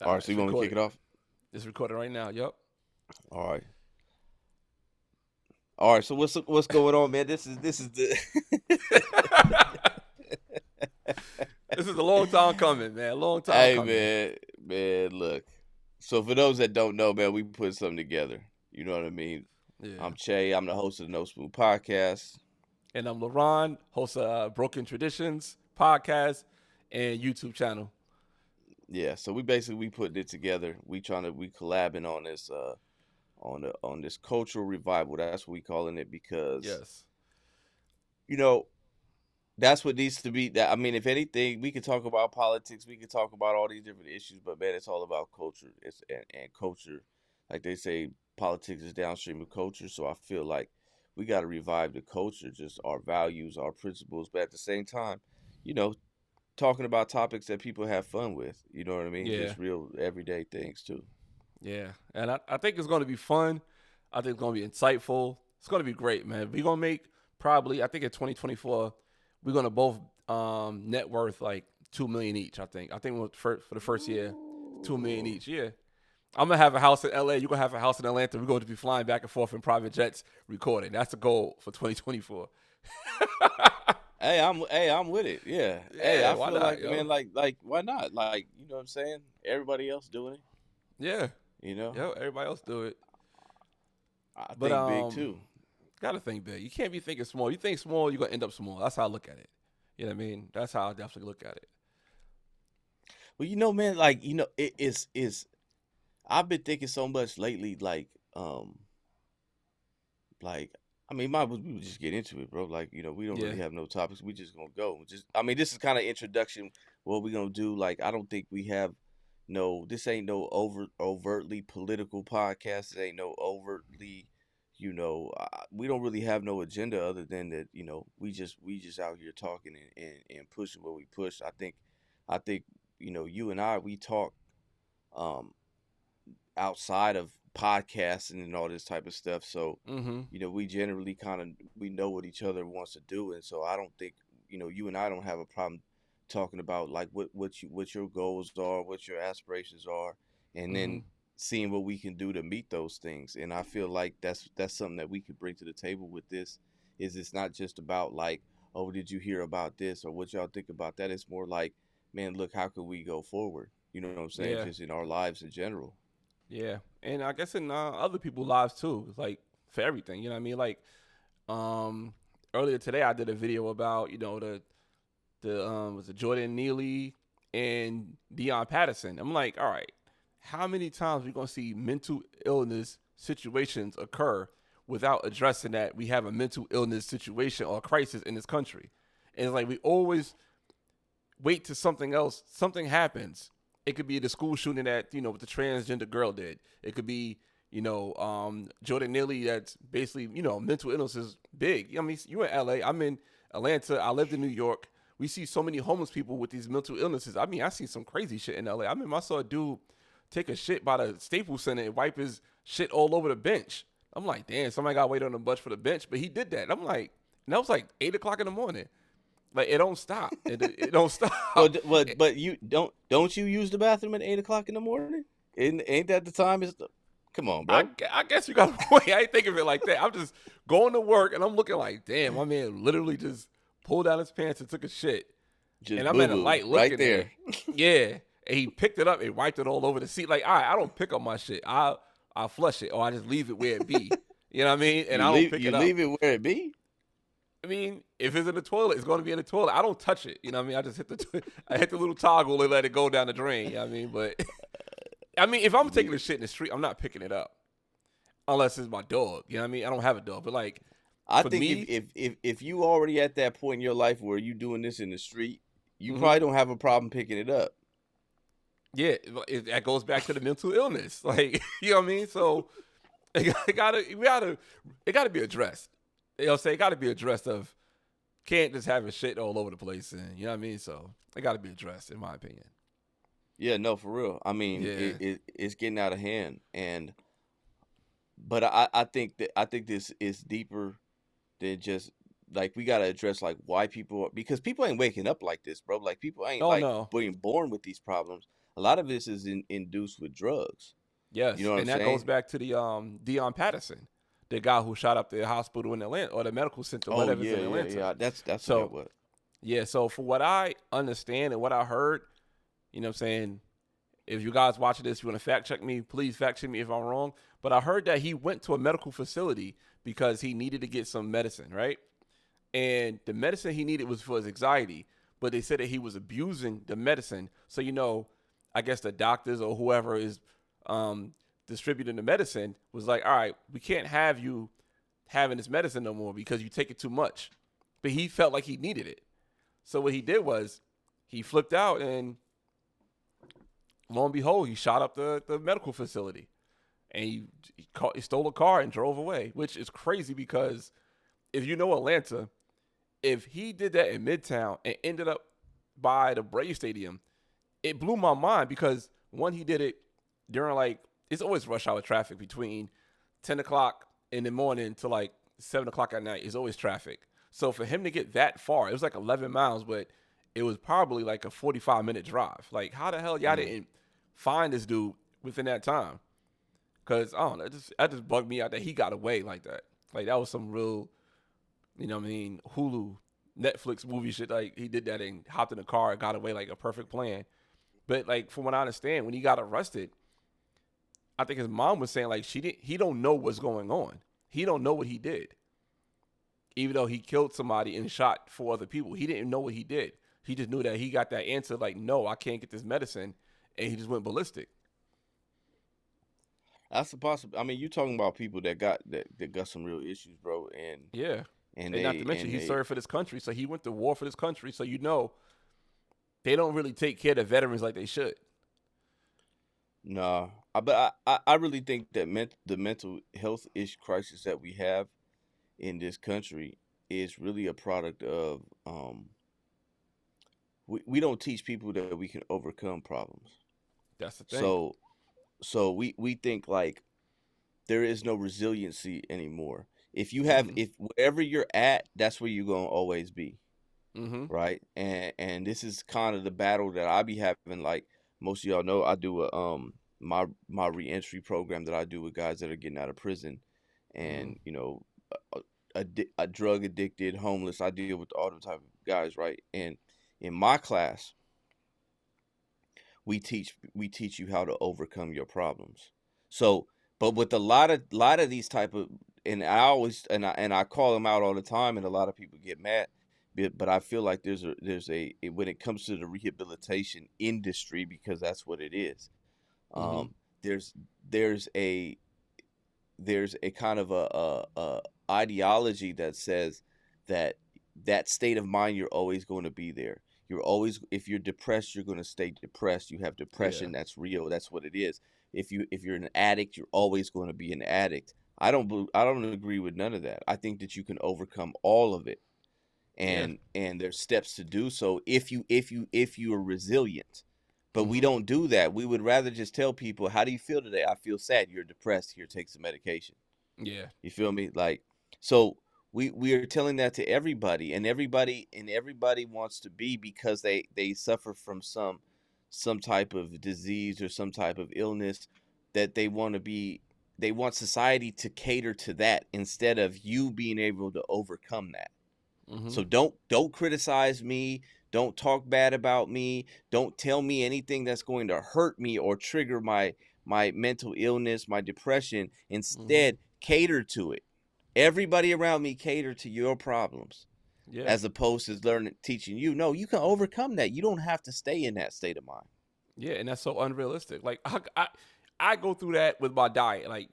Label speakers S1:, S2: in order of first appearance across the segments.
S1: All right, so
S2: It's
S1: you want me to kick
S2: recorded.
S1: it off?
S2: It's recorded right now. Yep.
S1: All right. All right. So what's going on, man? This is the
S2: This is a long time coming, man. A long time
S1: Hey
S2: coming.
S1: man, look. So for those that don't know, man, we put something together. You know what I mean?
S2: Yeah.
S1: I'm Che. I'm the host of the No Smooth podcast.
S2: And I'm Leron, host of Broken Traditions podcast and YouTube channel.
S1: Yeah. So we putting it together. We collabing on this on this cultural revival. That's what we calling it because
S2: Yes.
S1: you know that's what needs to be. That I mean, if anything, we could talk about politics. We could talk about all these different issues, but man, it's all about culture. And culture, like they say, politics is downstream of culture. So I feel like we got to revive the culture, just our values, our principles, but at the same time, you know, talking about topics that people have fun with. You know what I mean?
S2: Yeah.
S1: Just real everyday things too.
S2: Yeah. And I think it's going to be fun. I think it's going to be insightful. It's going to be great, man. We're going to make probably, I think in 2024, we're going to both net worth like 2 million each, I think. I think for the first year, 2 million
S1: Ooh.
S2: each. Yeah. I'm gonna have a house in LA. You're gonna have a house in Atlanta. We're going to be flying back and forth in private jets recording. That's the goal for 2024.
S1: I'm with it. Yeah. Hey,
S2: Yeah,
S1: I
S2: why
S1: feel
S2: not,
S1: like
S2: yo?
S1: man, why not? Like, you know what I'm saying? Everybody else doing it,
S2: Yeah,
S1: you know?
S2: yo, everybody else do it.
S1: I
S2: But
S1: think big too.
S2: gotta think big. You can't be thinking small. You think small, you're gonna end up small. That's how I look at it. You know what I mean? That's how I definitely look at it.
S1: Well, man, it's I've been thinking so much lately, like I mean, we would just get into it, bro. Like, we don't
S2: Yeah,
S1: really have no topics. We just gonna go. Just I mean, this is kind of introduction. What we gonna do? Like, I don't think we have no. This ain't no overtly political podcast. It ain't no overtly, we don't really have no agenda other than that. We just out here talking and pushing what we push. I think you and I we talk um outside of podcasting and all this type of stuff. So,
S2: mm-hmm.
S1: we generally kind of we know what each other wants to do, and so I don't think you and I don't have a problem talking about like what your goals are, what your aspirations are, and
S2: Mm-hmm.
S1: then seeing what we can do to meet those things. And I feel like that's something that we could bring to the table with this. Is it's not just about like, oh, did you hear about this or what y'all think about that? It's more like, man, look, how can we go forward? You know what I'm saying?
S2: Yeah,
S1: Just in our lives in general.
S2: yeah. And I guess in other people's lives too. Like for everything. You know what I mean? Like um, earlier today, I did a video about the was it Jordan Neely and Deion Patterson. I'm like, all right, how many times are we gonna see mental illness situations occur without addressing that we have a mental illness situation or crisis in this country? And it's like we always wait till something else, something happens. It could be the school shooting that what the transgender girl did. It could be Jordan Neely. That's basically mental illness is big. I mean, you in LA, I'm in Atlanta. I lived in New York. We see so many homeless people with these mental illnesses. I mean, I see some crazy shit in LA. I mean, I saw a dude take a shit by the Staples Center and wipe his shit all over the bench. I'm like, damn, somebody got to wait on the bus for the bench, but he did that. I'm like, and that was like 8 o'clock in the morning. Like it don't stop. It don't
S1: Well,
S2: stop.
S1: but you don't you use the bathroom at 8 o'clock in the morning? Ain't that the time? Come on,
S2: I,
S1: bro.
S2: I guess you got a point. I ain't think of it like that. I'm just going to work and I'm looking like, damn, my man literally just pulled down his pants and took a shit. And
S1: Just
S2: I'm
S1: boo
S2: at a
S1: boo
S2: light
S1: right
S2: looking at it.
S1: there.
S2: Yeah. And he picked it up and wiped it all over the seat. Like, all right, I don't pick up my shit. I flush it or I just leave it where it be. You know what I mean? And I don't pick
S1: You
S2: it up.
S1: leave it where it be.
S2: I mean, if it's in the toilet, it's going to be in the toilet. I don't touch it. You know what I mean? I just hit I hit the little toggle and let it go down the drain. You know what I mean? But I mean, if I'm taking
S1: We
S2: the shit in the street, I'm not picking it up unless it's my dog. You know what I mean? I don't have a dog, but like
S1: I
S2: for
S1: think
S2: me,
S1: if you already at that point in your life where you doing this in the street, you
S2: mm-hmm,
S1: probably don't have a problem picking it up.
S2: yeah, that goes back to the mental illness. Like you know what I mean? So it gotta be addressed. You know what I'm saying? It gotta be addressed. Of can't just have a shit all over the place, and you know what I mean? So it gotta be addressed, in my opinion.
S1: Yeah, no, for real. I mean,
S2: Yeah.
S1: it's getting out of hand, and but I think this is deeper than just like we gotta address like why people because people ain't waking up like this, bro. Like people ain't
S2: Oh
S1: like
S2: no.
S1: being born with these problems. a lot of this is induced with drugs. You
S2: Yes,
S1: know what I'm
S2: and that goes
S1: saying?
S2: back to the Dion Patterson, the guy who shot up the hospital in Atlanta or the medical center,
S1: Oh
S2: whatever's
S1: yeah,
S2: in
S1: yeah,
S2: Atlanta.
S1: yeah. That's what that
S2: So
S1: was.
S2: yeah, so for what I understand and what I heard, you know what I'm saying, if you guys watching this, you want to fact check me, please fact check me if I'm wrong. But I heard that he went to a medical facility because he needed to get some medicine, right? And the medicine he needed was for his anxiety, but they said that he was abusing the medicine. So I guess the doctors or whoever is um, distributing the medicine was like, all right, we can't have you having this medicine no more because you take it too much. But he felt like he needed it. So what he did was he flipped out and lo and behold, he shot up the medical facility and he stole a car and drove away, which is crazy because if you know Atlanta, if he did that in Midtown and ended up by the Brave Stadium, it blew my mind because one, he did it during like it's always rush hour traffic between 10 o'clock in the morning to like 7 o'clock at night. Is always traffic. So for him to get that far, it was like 11 miles, but it was probably like a 45-minute drive. Like how the hell y'all
S1: Mm.
S2: didn't find this dude within that time? Because I don't know, that just bugged me out that he got away like that. Like that was some real, what I mean, Hulu, Netflix movie shit. Like he did that and hopped in the car and got away like a perfect plan. But like from what I understand, when he got arrested, I think his mom was saying like he don't know what's going on. He don't know what he did. Even though he killed somebody and shot four other people, he didn't know what he did. He just knew that he got that answer like, no, I can't get this medicine, and he just went ballistic.
S1: That's a possible. I mean, you talking about people that got some real issues, bro,
S2: Yeah,
S1: and
S2: and not to
S1: they
S2: mention
S1: and
S2: he
S1: they
S2: served for this country, so he went to war for this country. So they don't really take care of the veterans like they should.
S1: nah. But I really think that the mental health issue crisis that we have in this country is really a product of we don't teach people that we can overcome problems.
S2: That's the thing.
S1: So we think like there is no resiliency anymore.
S2: Mm-hmm.
S1: If wherever you're at, that's where you're gonna always be,
S2: Mm-hmm.
S1: right? And this is kind of the battle that I be having. Like most of y'all know, I do a my reentry program that I do with guys that are getting out of prison,
S2: Mm-hmm.
S1: and a drug addicted, homeless. I deal with all the type of guys, right? And in my class, we teach you how to overcome your problems. So, but with a lot of these type of and I always and I call them out all the time, and a lot of people get mad. But I feel like when it comes to the rehabilitation industry, because that's what it is.
S2: Mm-hmm.
S1: Um, there's there's a there's a kind of a ideology that says that that state of mind you're always going to be there. You're always if you're depressed, you're going to stay depressed. You have
S2: Yeah.
S1: depression, that's real. That's what it is. If you're an addict, you're always going to be an addict. I don't agree with none of that. I think that you can overcome all of it,
S2: Yeah.
S1: and there's steps to do so if you are resilient. But we
S2: Mm-hmm.
S1: don't do that. We would rather just tell people, how do you feel today? I feel sad. You're depressed. Here, take some medication.
S2: Yeah.
S1: You feel me? Like, so we are telling that to everybody, and everybody wants to be, because they suffer from some type of disease or some type of illness, that they want society to cater to that instead of you being able to overcome that.
S2: Mm-hmm.
S1: So don't criticize me. Don't talk bad about me. Don't tell me anything that's going to hurt me or trigger my mental illness, my depression.
S2: Mm-hmm.
S1: Instead, cater to it. Everybody around me cater to your problems,
S2: Yeah.
S1: as opposed to learning teaching you. No, you can overcome that. You don't have to stay in that state of mind.
S2: Yeah, and that's so unrealistic. Like I go through that with my diet. Like,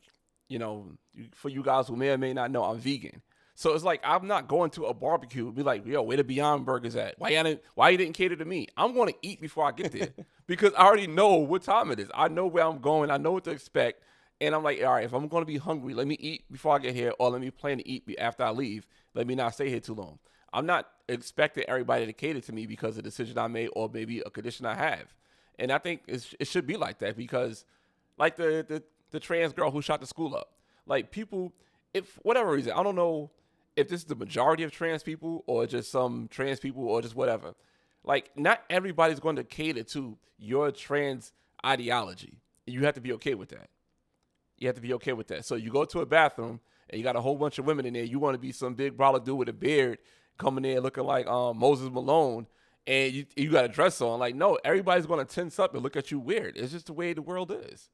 S2: for you guys who may or may not know, I'm vegan. So it's like I'm not going to a barbecue and be like, yo, where the Beyond Burgers at? Why you didn't cater to me? I'm going to eat before I get there because I already know what time it is. I know where I'm going. I know what to expect. And I'm like, all right, if I'm going to be hungry, let me eat before I get here, or let me plan to eat after I leave. Let me not stay here too long. I'm not expecting everybody to cater to me because of a decision I made or maybe a condition I have. And I think it should be like that because, like the trans girl who shot the school up, like people, if whatever reason, I don't know if this is the majority of trans people or just some trans people or just whatever. Like, not everybody's going to cater to your trans ideology. You have to be okay with that. You have to be okay with that. So you go to a bathroom and you got a whole bunch of women in there. You want to be some big brother dude with a beard coming in looking like Moses Malone, and you got a dress on. Like, no, everybody's going to tense up and look at you weird. It's just the way the world is.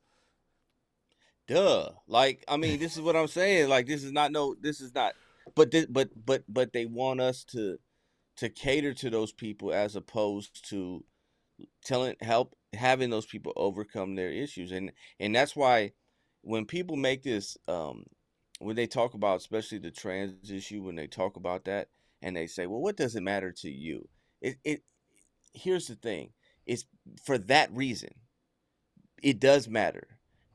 S1: Duh. Like, I mean, this is what I'm saying. Like, this is not no. This is not. But they want us to cater to those people as opposed to help having those people overcome their issues, and that's why when people make this when they talk about, especially the trans issue, when they talk about that and they say, well, what does it matter to you? It Here's the thing, it's for that reason it does matter,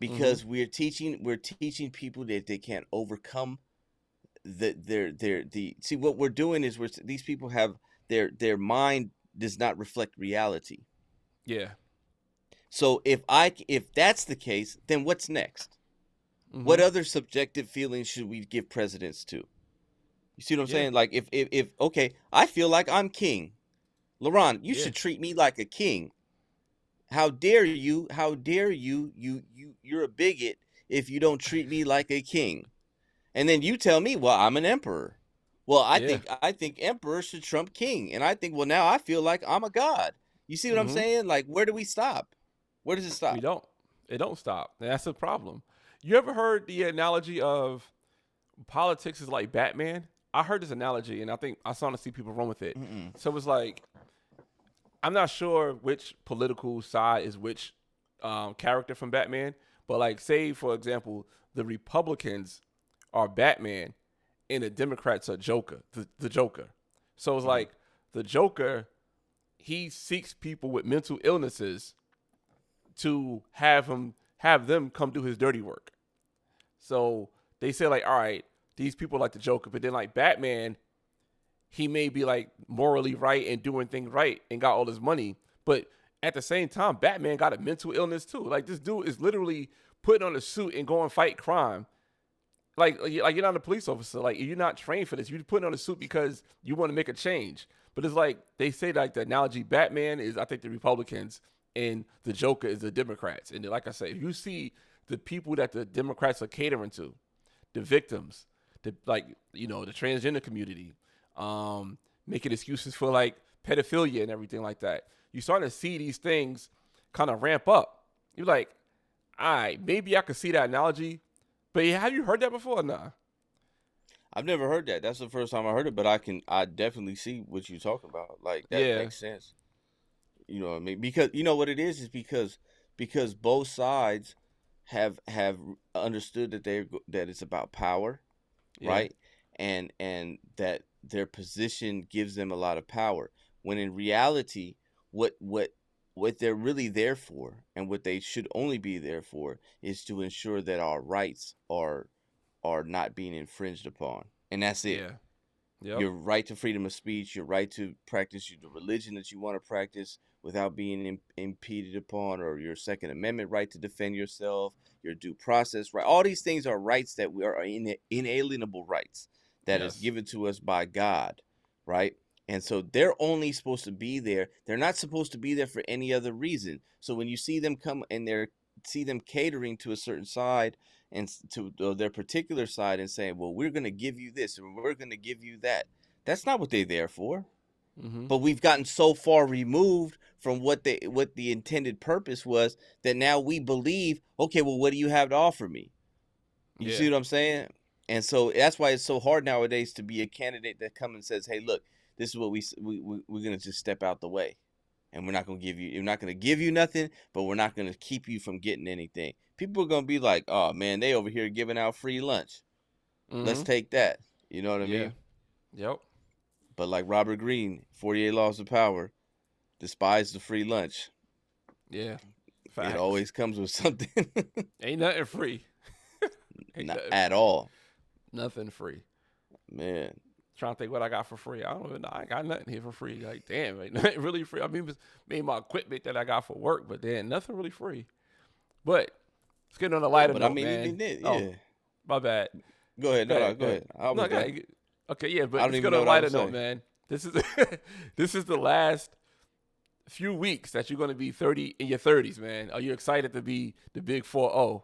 S2: Mm-hmm.
S1: because we're teaching people that they can't overcome the see what we're doing is these people have their mind does not reflect reality.
S2: Yeah.
S1: So if that's the case, then what's next? What
S2: Mm-hmm.
S1: other subjective feelings should we give precedence to? You see what I'm
S2: Yeah.
S1: saying? Like if okay, I feel like I'm king. Leron, you
S2: Yeah.
S1: should treat me like a king. How dare you? How dare you? You're a bigot if you don't treat me like a king. And then you tell me, well, I'm an emperor. Well,
S2: Yeah.
S1: I think emperor should trump king. And I think, well, now I feel like I'm a god. You see what I'm
S2: Mm-hmm.
S1: saying? Like, where do we stop? Where does it
S2: We
S1: stop?
S2: don't. It don't stop. And that's the problem. You ever heard the analogy of politics is like Batman? I heard this analogy, and I think I saw to see people run with it.
S1: Mm-mm.
S2: So it's like, I'm not sure which political side is which character from Batman, but like, say for example, the Republicans are Batman, and the Democrats are Joker, the Joker. So it's
S1: Mm-hmm.
S2: like the Joker, he seeks people with mental illnesses to have them come do his dirty work. So they say like, all right, these people like the Joker, but then like Batman, he may be like morally right and doing things right and got all his money, but at the same time, Batman got a mental illness too. Like this dude is literally putting on a suit and going fight crime. Like you're not a police officer. Like you're not trained for this. You're putting on a suit because you want to make a change. But it's like they say like the analogy Batman is I think the Republicans and the Joker is the Democrats. And like I said, if you see the people that the Democrats are catering to, the victims, the the transgender community, making excuses for like pedophilia and everything like that. You starting to see these things kind of ramp up. You're like, all right, maybe I could see that analogy, but have you heard that before? Nah.
S1: I've never heard that. That's the first time I heard it, but I definitely see what you're talking about. Like that
S2: Yeah.
S1: makes sense. You know what I mean? Because you know what it is because both sides have understood that that it's about power,
S2: Yeah.
S1: right? And that their position gives them a lot of power. When in reality, what they're really there for, and what they should only be there for, is to ensure that our rights are not being infringed upon, and that's it.
S2: Yeah. Yep.
S1: Your right to freedom of speech, your right to practice the religion that you want to practice without being impeded upon, or your Second Amendment right to defend yourself, your due process right. All these things are rights that we are inalienable rights that is
S2: Yes.
S1: given to us by God, right? And so they're only supposed to be there. They're not supposed to be there for any other reason. So when you see them come and see them catering to a certain side and to their particular side and saying, well, we're going to give you this and we're going to give you that. That's not what they're there for.
S2: Mm-hmm.
S1: But we've gotten so far removed from what the intended purpose was that now we believe, okay, well, what do you have to offer me? You
S2: Yeah.
S1: see what I'm saying? And so that's why it's so hard nowadays to be a candidate that comes and says, hey, look, this is what we're going to just step out the way. And we're not going to give you nothing, but we're not going to keep you from getting anything. People are going to be like, oh, man, they over here giving out free lunch. Let's
S2: Mm-hmm.
S1: take that. You know what I
S2: Yeah.
S1: mean?
S2: Yep.
S1: But like Robert Greene, 48 Laws of Power, despise the free lunch.
S2: Yeah.
S1: It
S2: Facts.
S1: always comes with something.
S2: Ain't nothing free. Ain't
S1: Not
S2: nothing
S1: at
S2: free.
S1: all.
S2: Nothing free.
S1: Man.
S2: Trying to think what I got for free. I don't even know. I ain't got nothing here for free. Like, damn, ain't nothing really free. I mean, maybe my equipment that I got for work, but then nothing really free. But let's get on a
S1: No,
S2: lighter
S1: but I
S2: note,
S1: mean,
S2: man.
S1: even it,
S2: Oh,
S1: yeah.
S2: my bad.
S1: Go ahead.
S2: Go
S1: No, no,
S2: ahead.
S1: go
S2: Go ahead.
S1: ahead. I
S2: No,
S1: was
S2: go
S1: done.
S2: ahead. Okay, yeah, but
S1: I don't
S2: let's
S1: even
S2: get
S1: know
S2: on a
S1: what I
S2: lighter
S1: would
S2: note,
S1: say.
S2: man. This is this is the last few weeks that you're going to be 30 in your 30s, man. Are you excited to be the big 4-0?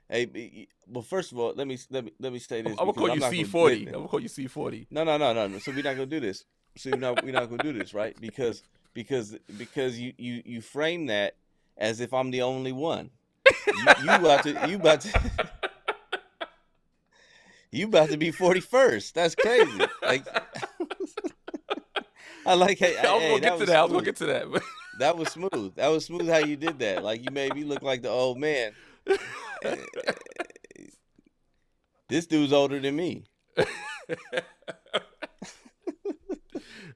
S1: Hey, well, first of all, let me say
S2: I'm
S1: this
S2: gonna
S1: because
S2: call
S1: I'm
S2: you
S1: not gonna
S2: C40. I'm gonna call you C40.
S1: no. So we're not gonna do this. So we're not gonna do this, right? Because you frame that as if I'm the only one. You about to you about to be 41st. That's crazy. Like I like hey
S2: I was
S1: hey
S2: gonna get
S1: that
S2: to
S1: was
S2: that. I was gonna
S1: smooth.
S2: get to that.
S1: That was smooth. That was smooth how you did that. Like you made me look like the old man. Eh, This dude's older than me.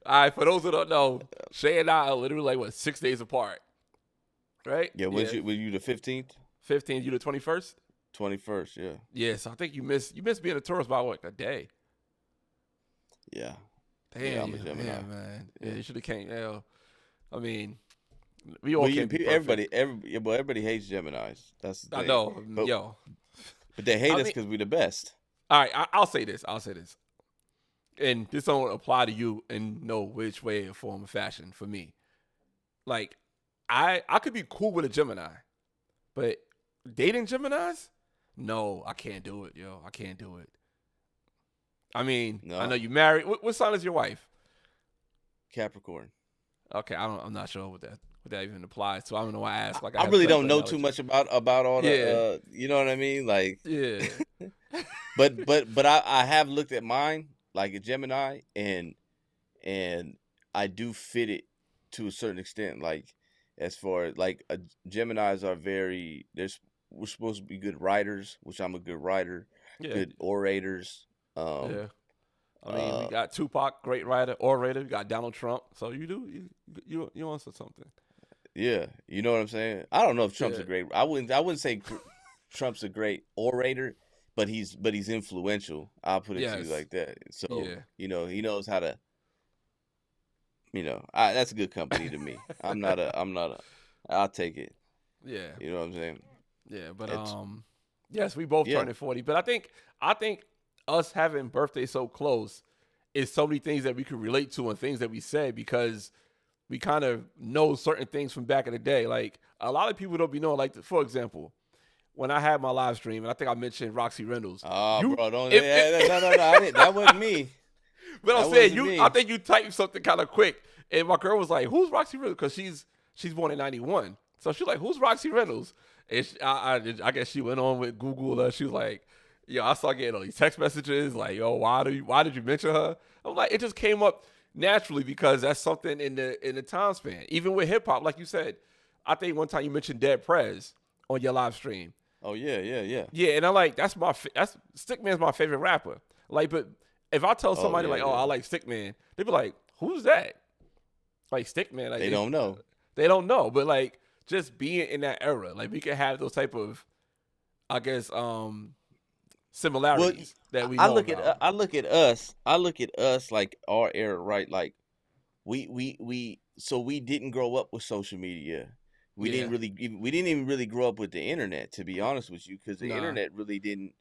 S2: All right, for those who don't know, Shay and I are literally like what 6 days apart, right?
S1: Yeah,
S2: Yeah,
S1: was you the 15th?
S2: 15. You the 21st?
S1: 21st, yeah.
S2: Yeah, so I think you missed being a tourist by what, a day.
S1: Yeah. Yeah,
S2: Damn,
S1: I'm a
S2: you,
S1: Gemini.
S2: damn, man. Yeah,
S1: Yeah.
S2: you should have came. Yeah, I mean, we all
S1: Well,
S2: can't be perfect.
S1: everybody hates Geminis. That's the
S2: I
S1: thing.
S2: know,
S1: But
S2: yo.
S1: but they hate
S2: I
S1: us
S2: mean,
S1: because we're the best.
S2: all right. I'll say this. I'll say this, and this don't apply to you in no which way or form or fashion. For me, like, I could be cool with a Gemini, but dating Geminis, no, I can't do it, yo. I can't do it. I mean, I know
S1: No,
S2: you married. What sign is your wife?
S1: Capricorn.
S2: Okay, I'm not sure what that even applies to. I don't know why I asked. Like I
S1: I
S2: have
S1: really
S2: sex
S1: don't
S2: right
S1: know
S2: now
S1: too
S2: with you.
S1: much about all the
S2: Yeah,
S1: you know what I mean? Like
S2: yeah,
S1: but I have looked at mine like a Gemini and I do fit it to a certain extent. Like as far as like Geminis are very we're supposed to be good writers, which I'm a good writer,
S2: yeah,
S1: good orators. Um
S2: yeah. I mean, we
S1: uh
S2: got Tupac, great writer, orator. We got Donald Trump. So you answer something.
S1: yeah, you know what I'm saying? I don't know if Trump's
S2: Yeah.
S1: a great I wouldn't say Trump's a great orator, but he's influential. I'll put it to you
S2: Yes.
S1: like that. So,
S2: Yeah.
S1: he knows how to, that's a good company to me. I'm not a I'll take it.
S2: Yeah.
S1: You know what I'm saying?
S2: Yeah. But
S1: It's
S2: yes, we both
S1: yeah.
S2: turning 40. But I think us having birthdays so close is so many things that we could relate to and things that we say because we kind of know certain things from back in the day. Like a lot of people don't be knowing. Like for example, when I had my live stream, and I think I mentioned Roxy Reynolds.
S1: Oh,
S2: You,
S1: bro, don't
S2: if
S1: no, I didn't, that wasn't me.
S2: but I'm
S1: That
S2: saying
S1: wasn't
S2: you, I
S1: me.
S2: think you typed something kind of quick, and my girl was like, "Who's Roxy Reynolds?" Because she's born in '91, so she's like, "Who's Roxy Reynolds?" And I guess she went on with Google. She was like, "Yo, I started getting all these text messages like, yo, why did you mention her?" I'm like, it just came up naturally because that's something in the time span. Even with hip hop, like you said, I think one time you mentioned Dead Prez on your live stream.
S1: Oh yeah, yeah, yeah.
S2: Yeah, and I like that's Stickman's my favorite rapper. Like, but if I tell
S1: Oh
S2: somebody
S1: yeah,
S2: like, "Oh, I
S1: yeah.
S2: like Stickman," they be like, "Who's that?" Like Stickman, like
S1: They don't know.
S2: they don't know. But like just being in that era, like we can have those type of, I guess,
S1: Well,
S2: similarities that we
S1: I
S2: know
S1: look at
S2: about.
S1: I look at us like our era, right? Like we didn't grow up with social media.
S2: Yeah,
S1: We didn't even really grow up with the internet, to be honest with you, because the
S2: nah,
S1: internet really didn't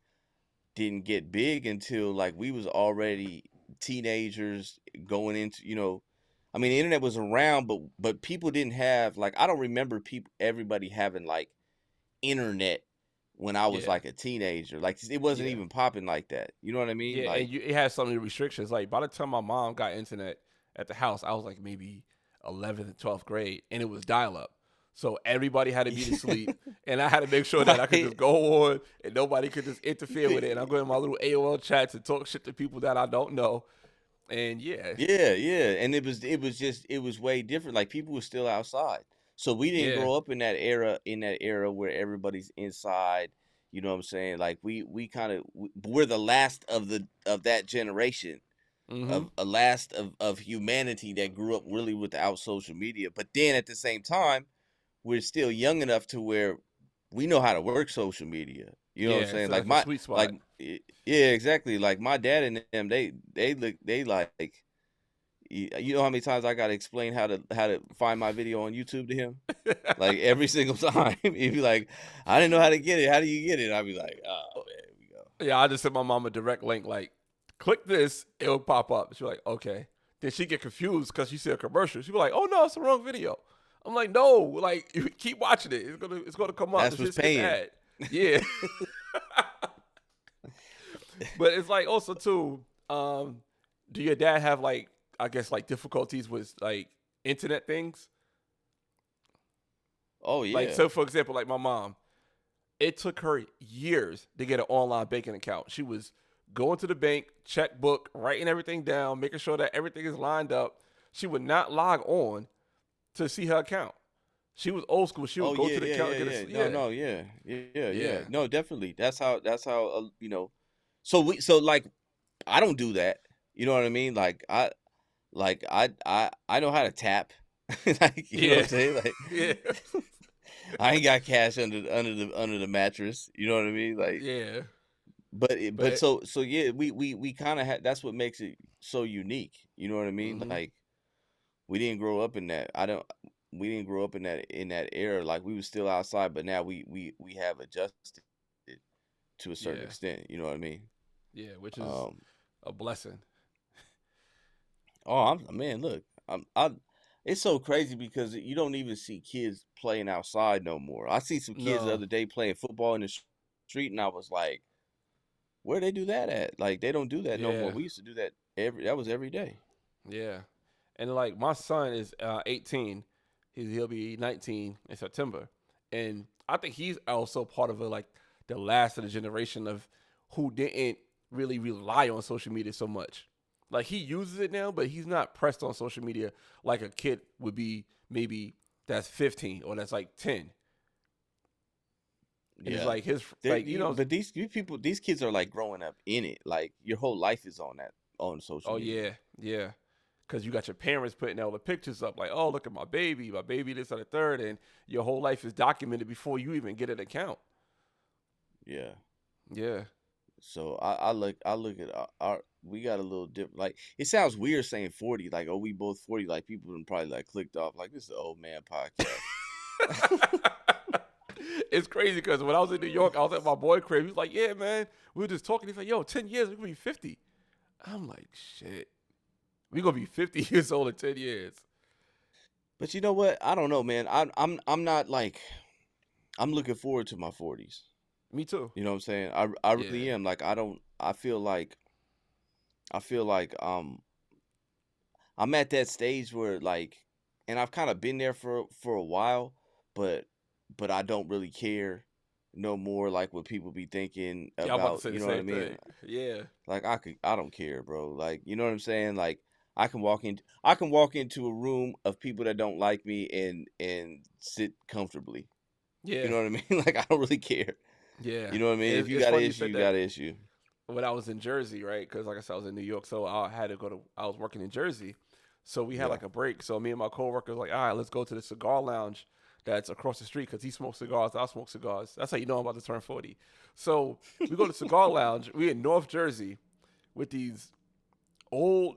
S1: get big until like we was already teenagers going into, I mean the internet was around, but people didn't have like I don't remember people everybody having like internet when I was
S2: yeah,
S1: like a teenager. Like it wasn't
S2: yeah,
S1: even popping like that. You know what I mean?
S2: yeah. And
S1: Like
S2: it has so many restrictions. Like by the time my mom got internet at the house, I was like maybe 11th and 12th grade, and it was dial up. So everybody had to be to sleep, and I had to make sure that I could just
S1: right.
S2: go on, and nobody could just interfere with it. And I'm going in my little AOL chats and talk shit to people that I don't know. And yeah,
S1: Yeah, yeah, and it was way different. Like people were still outside, so we didn't
S2: yeah,
S1: grow up in that era where everybody's inside. You know what I'm saying? Like we kind of we're the last of that generation
S2: mm-hmm,
S1: of a last of humanity that grew up really without social media. But then at the same time, we're still young enough to where we know how to work social media. You know what I'm
S2: yeah.
S1: saying? Like
S2: It's a
S1: my
S2: sweet spot.
S1: like yeah, exactly. Like my dad and them, they like you know how many times I gotta explain how to find my video on YouTube to him? Like every single time. He'd be like, I didn't know how to get it. How do you get it? I'd be like, oh man, here we go.
S2: Yeah, I just sent my mom a direct link, like, click this, it'll pop up. She's like, okay. Then she get confused because she see a commercial. She be like, "Oh no, it's the wrong video." I'm like, "No, like you keep watching it. It's gonna come up.
S1: That's
S2: The
S1: what's
S2: shit skip the
S1: paying.
S2: ad." Yeah, but it's like also too. Do your dad have like I guess like difficulties with like internet things?
S1: Oh
S2: Like
S1: yeah.
S2: so, for example, like my mom, it took her years to get an online banking account. She was going to the bank, checkbook, writing everything down, making sure that everything is lined up. She would not log on to see her account. She was old school. She would
S1: Oh
S2: go
S1: yeah,
S2: to the
S1: yeah,
S2: account
S1: yeah,
S2: and get
S1: yeah.
S2: a
S1: No,
S2: yeah,
S1: no, yeah, yeah, yeah.
S2: yeah,
S1: No, definitely. That's how So like I don't do that. You know what I mean? I know how to tap. Like you know what
S2: yeah,
S1: I'm saying? Like
S2: yeah,
S1: I ain't got cash under the mattress. You know what I mean? Like
S2: yeah.
S1: but
S2: But
S1: so yeah, we kind of had that's what makes it so unique. You know what I mean?
S2: mm-hmm.
S1: Like we didn't grow up in that. I don't. We didn't grow up in that era. Like we were still outside, but now we have adjusted to a certain
S2: Yeah,
S1: extent. You know what I mean?
S2: yeah, which is
S1: Um.
S2: a blessing.
S1: Oh, I'm man. Look, I. It's so crazy because you don't even see kids playing outside no more. I see some kids the
S2: No,
S1: other day playing football in the street, and I was like, "Where they do that at? Like they don't do that no more.
S2: yeah,
S1: We used to do that That was every day."
S2: yeah, and like my son is 18. He'll be 19 in September, and I think he's also part of like the last of the generation of who didn't really rely on social media so much. Like he uses it now, but he's not pressed on social media like a kid would be maybe that's 15 or that's like 10. And it's
S1: Yeah.
S2: like his
S1: There,
S2: like you know
S1: but these people, these kids are like growing up in it. Like your whole life is on on social
S2: oh
S1: media.
S2: yeah, yeah. Cause you got your parents putting all the pictures up, like, oh, look at my baby this and the third, and your whole life is documented before you even get an account.
S1: Yeah.
S2: Yeah.
S1: So I look at our we got a little different. Like it sounds weird saying 40. Like oh we both 40. Like people would probably like clicked off. Like this is an old man podcast.
S2: It's crazy because when I was in New York, I was at my boy crib. He was like, yeah, man. We were just talking. He's like, yo, 10 years, we're gonna be 50. I'm like, shit. We're gonna be 50 years old in 10 years.
S1: But you know what? I don't know, man. I'm not like I'm looking forward to my 40s.
S2: Me too.
S1: You know what I'm saying? I really
S2: Yeah.
S1: am. Like I don't. I feel like I'm at that stage where like, and I've kind of been there for a while, but I don't really care no more. Like what people be thinking
S2: Yeah, I'm about to
S1: about,
S2: say
S1: you
S2: the
S1: know what I
S2: same
S1: mean?
S2: thing. Yeah.
S1: Like I don't care, bro. Like you know what I'm saying? Like I can walk into a room of people that don't like me and sit comfortably. You
S2: Yeah.
S1: know what I mean? Like I don't really care.
S2: Yeah.
S1: You know what I mean? If you
S2: It's
S1: got an
S2: funny you
S1: issue,
S2: said
S1: you
S2: that.
S1: got an issue.
S2: When I was in Jersey, right? Because like I said, I was in New York, so I had to go to. I was working in Jersey, so we had
S1: Yeah.
S2: like a break. So me and my coworker was like, all right, let's go to the cigar lounge that's across the street because he smokes cigars. I smoke cigars. That's how you know I'm about to turn 40. So we go to cigar lounge. We in North Jersey with these old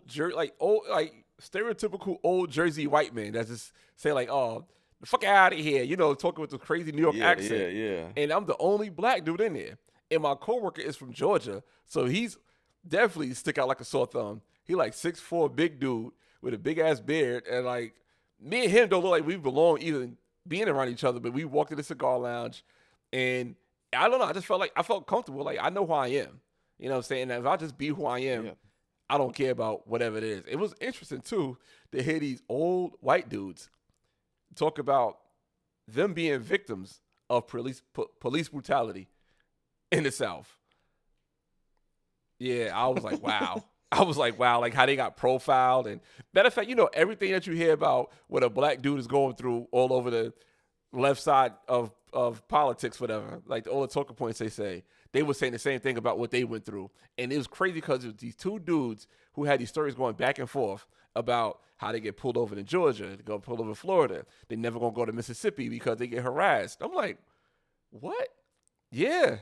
S2: like stereotypical old Jersey white men that just say like, oh, the fuck out of here, talking with the crazy New York
S1: Yeah, yeah,
S2: accent.
S1: yeah.
S2: And I'm the only black dude in there. And my coworker is from Georgia, so he's definitely stick out like a sore thumb. He like 6'4", big dude with a big ass beard, and like me and him don't look like we belong even being around each other. But we walked in the cigar lounge, and I don't know. I just felt like I felt comfortable. Like I know who I am. You know what I'm saying? And if I just be who I am,
S1: Yeah.
S2: I don't care about whatever it is. It was interesting too to hear these old white dudes talk about them being victims of police brutality in the South. Yeah, I was like, wow. I was like, wow, like how they got profiled. And matter of fact, everything that you hear about what a black dude is going through all over the left side of politics, whatever, like all the talking points they say, they were saying the same thing about what they went through. And it was crazy because it was these two dudes who had these stories going back and forth about how they get pulled over in Georgia, they go pulled over in Florida. They never gonna go to Mississippi because they get harassed. I'm like, what? Yeah.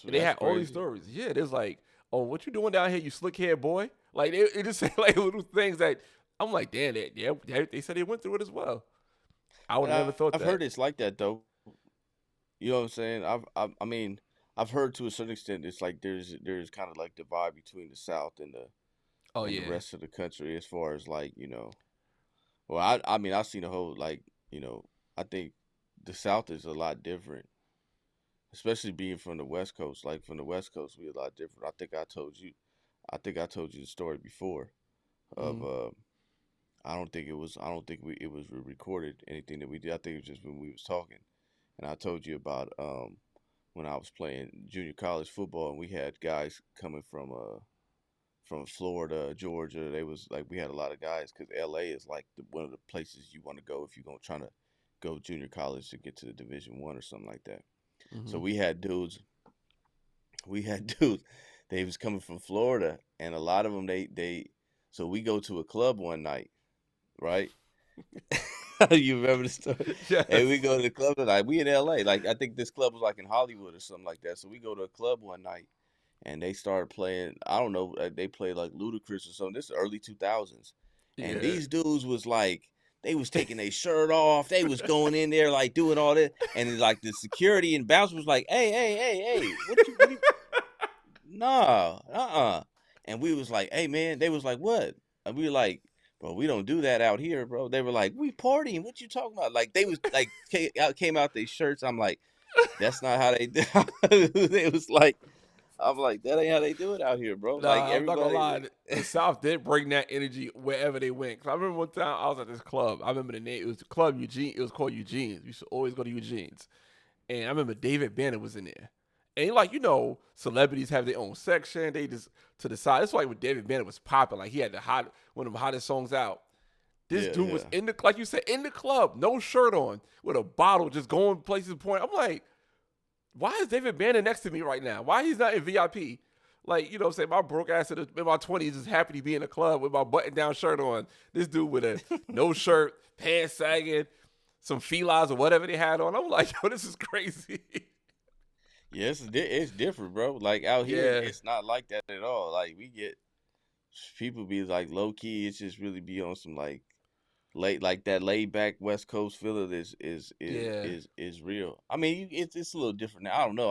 S2: And they
S1: That's
S2: had all these
S1: crazy.
S2: stories. Yeah, there's like, oh, what you doing down here, you slick hair boy? Like they just say like little things that I'm like, damn, they said they went through it as well. I would
S1: And
S2: have never thought
S1: I've
S2: that.
S1: heard it's like that though. You know what I'm saying? I mean, I've heard to a certain extent it's like there's kind of like divide between the South and
S2: Oh
S1: and the
S2: yeah.
S1: rest of the country as far as like, well, I mean, I've seen a whole like, I think the South is a lot different, especially being from the West Coast. Like from the West Coast, we a lot different. I think I told you the story before of
S2: Mm-hmm.
S1: I don't think it was recorded anything that we did. I think it was just when we was talking, and I told you about when I was playing junior college football, and we had guys coming from Florida, Georgia. They was like we had a lot of guys because LA is like one of the places you want to go if you're gonna try to go junior college to get to the Division 1 or something like that. So
S2: Mm-hmm.
S1: we had dudes. They was coming from Florida, and a lot of them they. So we go to a club one night, right? You remember the story? And we
S2: Yes.
S1: go to the club tonight. We in LA. Like I think this club was like in Hollywood or something like that. So we go to a club one night and they started playing. I don't know. They played like Ludacris or something. This is early 2000s, and
S2: Yeah.
S1: these dudes was like they was taking their shirt off. They was going in there like doing all that, and like the security and bouncer was like, "Hey, hey, hey, hey, what you nah, And we was like, "Hey, man," they was like, "What?" And we were like, "Bro, we don't do that out here, bro." They were like, "We partying. What you talking about?" Like they was like came out their shirts. I'm like, "That's not how they do." They was like, I'm like, "That ain't how they do it out here, bro." Like
S2: Nah, I'm not gonna
S1: everybody,
S2: lie. The South did bring that energy wherever they went. 'Cause I remember one time I was at this club. I remember the name. It was the club Eugene. It was called Eugene's. We used to always go to Eugene's. And I remember David Banner was in there. And like, celebrities have their own section. They just to the side. That's why when David Banner was popping, like he had one of the hottest songs out. This
S1: yeah,
S2: dude was
S1: yeah,
S2: in the like you said, in the club, no shirt on, with a bottle, just going places point. I'm like, why is David Banner next to me right now? Why he's not in VIP? Like, what I'm saying, my broke ass in my 20s is happy to be in a club with my button down shirt on. This dude with a no shirt, pants sagging, some felines or whatever they had on. I'm like, yo, this is crazy.
S1: yeah. It's different, bro. Like out here,
S2: Yeah,
S1: it's not like that at all. Like we get people be like low key. It's just really be on some like that laid back West Coast feeling
S2: yeah.
S1: is real. I mean, it's a little different now. I don't know.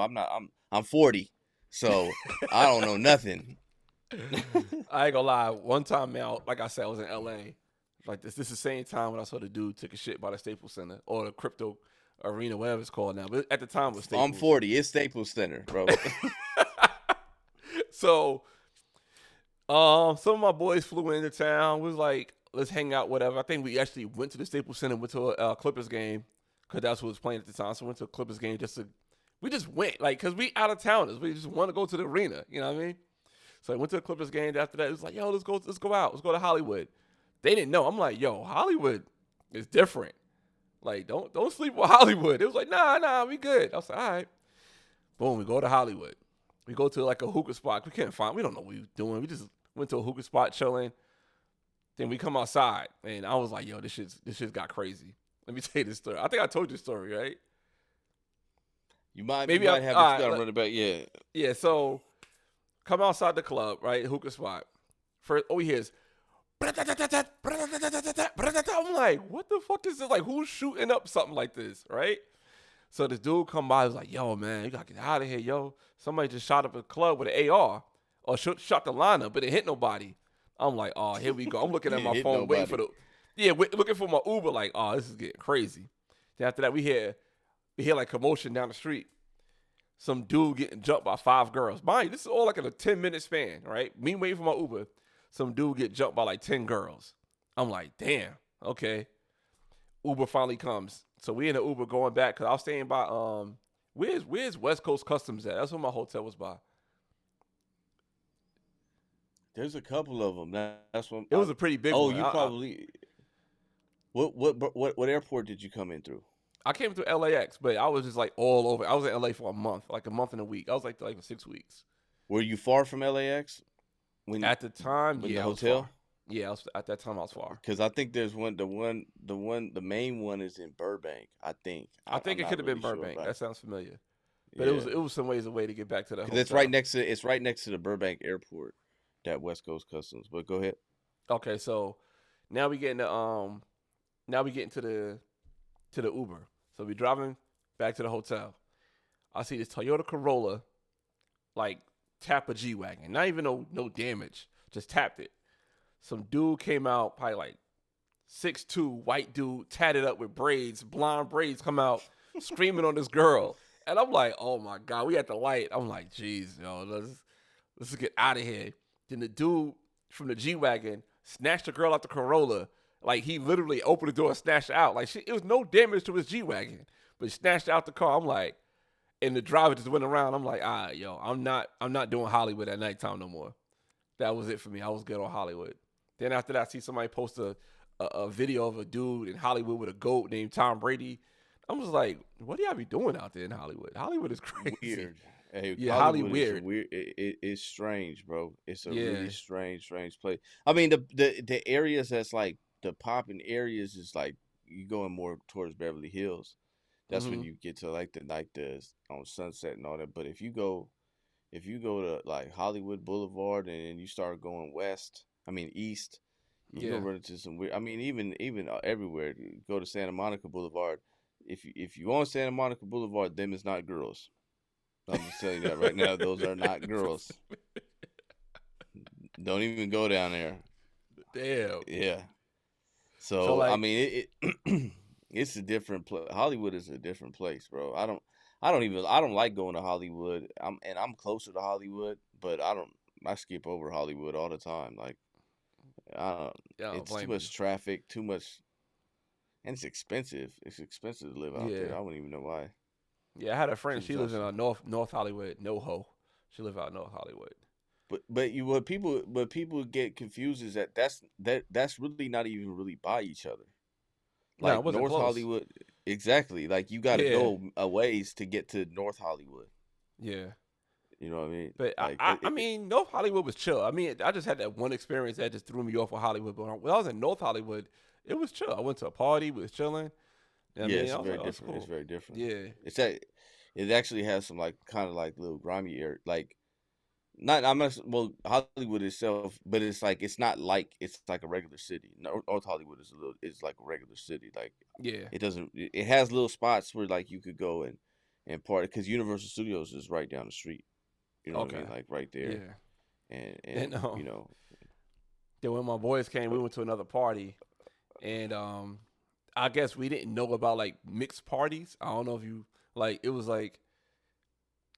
S1: I'm 40, so I don't know nothing.
S2: I ain't gonna lie. One time out, like I said, I was in LA. Like this is the same time when I saw the dude took a shit by the Staples Center or the crypto arena, whatever it's called now. But at the time it was
S1: I'm
S2: Staples.
S1: 40. It's Staples Center, bro.
S2: So some of my boys flew into town. Was like, let's hang out, whatever. I think we actually went to the Staples Center, went to a Clippers game because that's what was playing at the time. So we went to a Clippers game we just went like because we out of towners. We just want to go to the arena. You know what I mean? So I went to a Clippers game. After that, it was like, yo, let's go out, let's go to Hollywood. They didn't know. I'm like, yo, Hollywood is different. Like, don't sleep with Hollywood. It was like, nah, we good. I was like, all right. Boom, we go to Hollywood. We go to like a hookah spot. We don't know what we were doing. We just went to a hookah spot chilling. Then we come outside, and I was like, yo, this shit got crazy. Let me tell you this story. I think I told you the story, right?
S1: You
S2: Maybe
S1: might have,
S2: all
S1: but you
S2: right.
S1: gotta run it back. Yeah.
S2: Yeah, so come outside the club, right? Hookah spot. First, all we hear is I'm like, what the fuck is this? Like, who's shooting up something like this, right? So this dude come by, was like, yo, man, you gotta get out of here, yo. Somebody just shot up a club with an AR or shot the lineup, but it hit nobody. I'm like, oh, here we go. I'm looking at
S1: You
S2: my
S1: didn't hit
S2: phone, waiting for
S1: nobody.
S2: looking for my Uber, like, oh, this is getting crazy. Then after that, we hear like commotion down the street. Some dude getting jumped by 5 girls. Mind you, this is all like in a 10-minute span, right? Me waiting for my Uber. Some dude get jumped by like 10 girls. I'm like, damn, okay. Uber finally comes. So we in the Uber going back because I was staying by where's West Coast Customs at? That's where my hotel was by.
S1: There's a couple of them. That's what.
S2: It was a pretty big
S1: Oh,
S2: one.
S1: you probably. What airport did you come in through?
S2: I came to LAX, but I was just like all over. I was in LA for a month, like a month and a week. I was like for 6 weeks.
S1: Were you far from LAX when
S2: At the time,
S1: in the
S2: yeah, I was far.
S1: hotel?
S2: Yeah, at that time I was far.
S1: Because I think there's the main one is in Burbank. I think
S2: I
S1: I'm
S2: think it
S1: not
S2: could have been
S1: really sure
S2: Burbank.
S1: about
S2: That
S1: it.
S2: sounds familiar. But it was
S1: Yeah,
S2: it was some ways away to get back to the
S1: because
S2: hotel.
S1: it's right next to the Burbank Airport, that West Coast Customs. But go ahead.
S2: Okay, so now we getting now we getting to the Uber. So we driving back to the hotel. I see this Toyota Corolla like tap a G wagon. Not even no damage. Just tapped it. some dude came out, probably like 6'2", white dude, tatted up with braids, blonde braids, come out screaming on this girl. And I'm like, oh my God, we at the light. I'm like, geez, yo, let's get out of here. Then the dude from the G-Wagon snatched the girl out the Corolla. Like, he literally opened the door and snatched her out. Like, it was no damage to his G-Wagon, but he snatched her out the car. I'm like, and the driver just went around. I'm like, yo, I'm not doing Hollywood at nighttime no more. That was it for me. I was good on Hollywood. Then after that, I see somebody post a video of a dude in Hollywood with a goat named Tom Brady. I'm just like, what do y'all be doing out there in Hollywood? Hollywood is crazy.
S1: Weird. Hey,
S2: Yeah, Holly
S1: Hollywood is a
S2: weird.
S1: weird. It's strange, bro. It's a really
S2: Yeah.
S1: strange place. I mean, the areas that's like the popping areas is like you going more towards Beverly Hills. That's when
S2: Mm-hmm.
S1: you get to the on Sunset and all that. But if you go to like Hollywood Boulevard and you start going west, I mean east, you
S2: Yeah.
S1: gonna run into some weird. I mean, even everywhere. Go to Santa Monica Boulevard. If you on Santa Monica Boulevard, them is not girls. I'm just telling you that right now. Those are not girls. Don't even go down there.
S2: Damn.
S1: Yeah.
S2: So
S1: So I
S2: like,
S1: mean, it's a different place. Hollywood is a different place, bro. I don't like going to Hollywood. I'm closer to Hollywood, but I skip over Hollywood all the time. Like I don't.
S2: yeah, I don't
S1: It's too
S2: blame you.
S1: much traffic, too much, and it's expensive. It's expensive to live out
S2: Yeah.
S1: there. I don't even know why.
S2: Yeah, I had a friend.
S1: Shit's
S2: She lives in
S1: also,
S2: North Hollywood. NoHo. She live out North Hollywood.
S1: but what people get confused is that's really not even really by each other.
S2: No, it
S1: Like
S2: wasn't
S1: North
S2: close.
S1: Hollywood, exactly. Like you got to
S2: Yeah.
S1: go a ways to get to North Hollywood.
S2: Yeah.
S1: You know what I mean?
S2: But
S1: Like
S2: I mean, North Hollywood was chill. I mean, I just had that one experience that just threw me off with Hollywood. But when I was in North Hollywood, it was chill. I went to a party, we was chilling. I
S1: yeah,
S2: mean,
S1: it's
S2: I was
S1: very
S2: like, oh, it's
S1: different. It's
S2: cool.
S1: very different.
S2: Yeah.
S1: It's that it actually has some like kind of like little grimy area, like not I'm not well Hollywood itself, but it's not like it's like a regular city. North Hollywood is like a regular city. Like
S2: Yeah.
S1: it has little spots where like you could go and party because Universal Studios is right down the street. You know what I
S2: Okay.
S1: mean? Like right there,
S2: Yeah.
S1: and
S2: Then
S1: and you know,
S2: then when my boys came, we went to another party, and I guess we didn't know about like mixed parties. I don't know if you like. It was like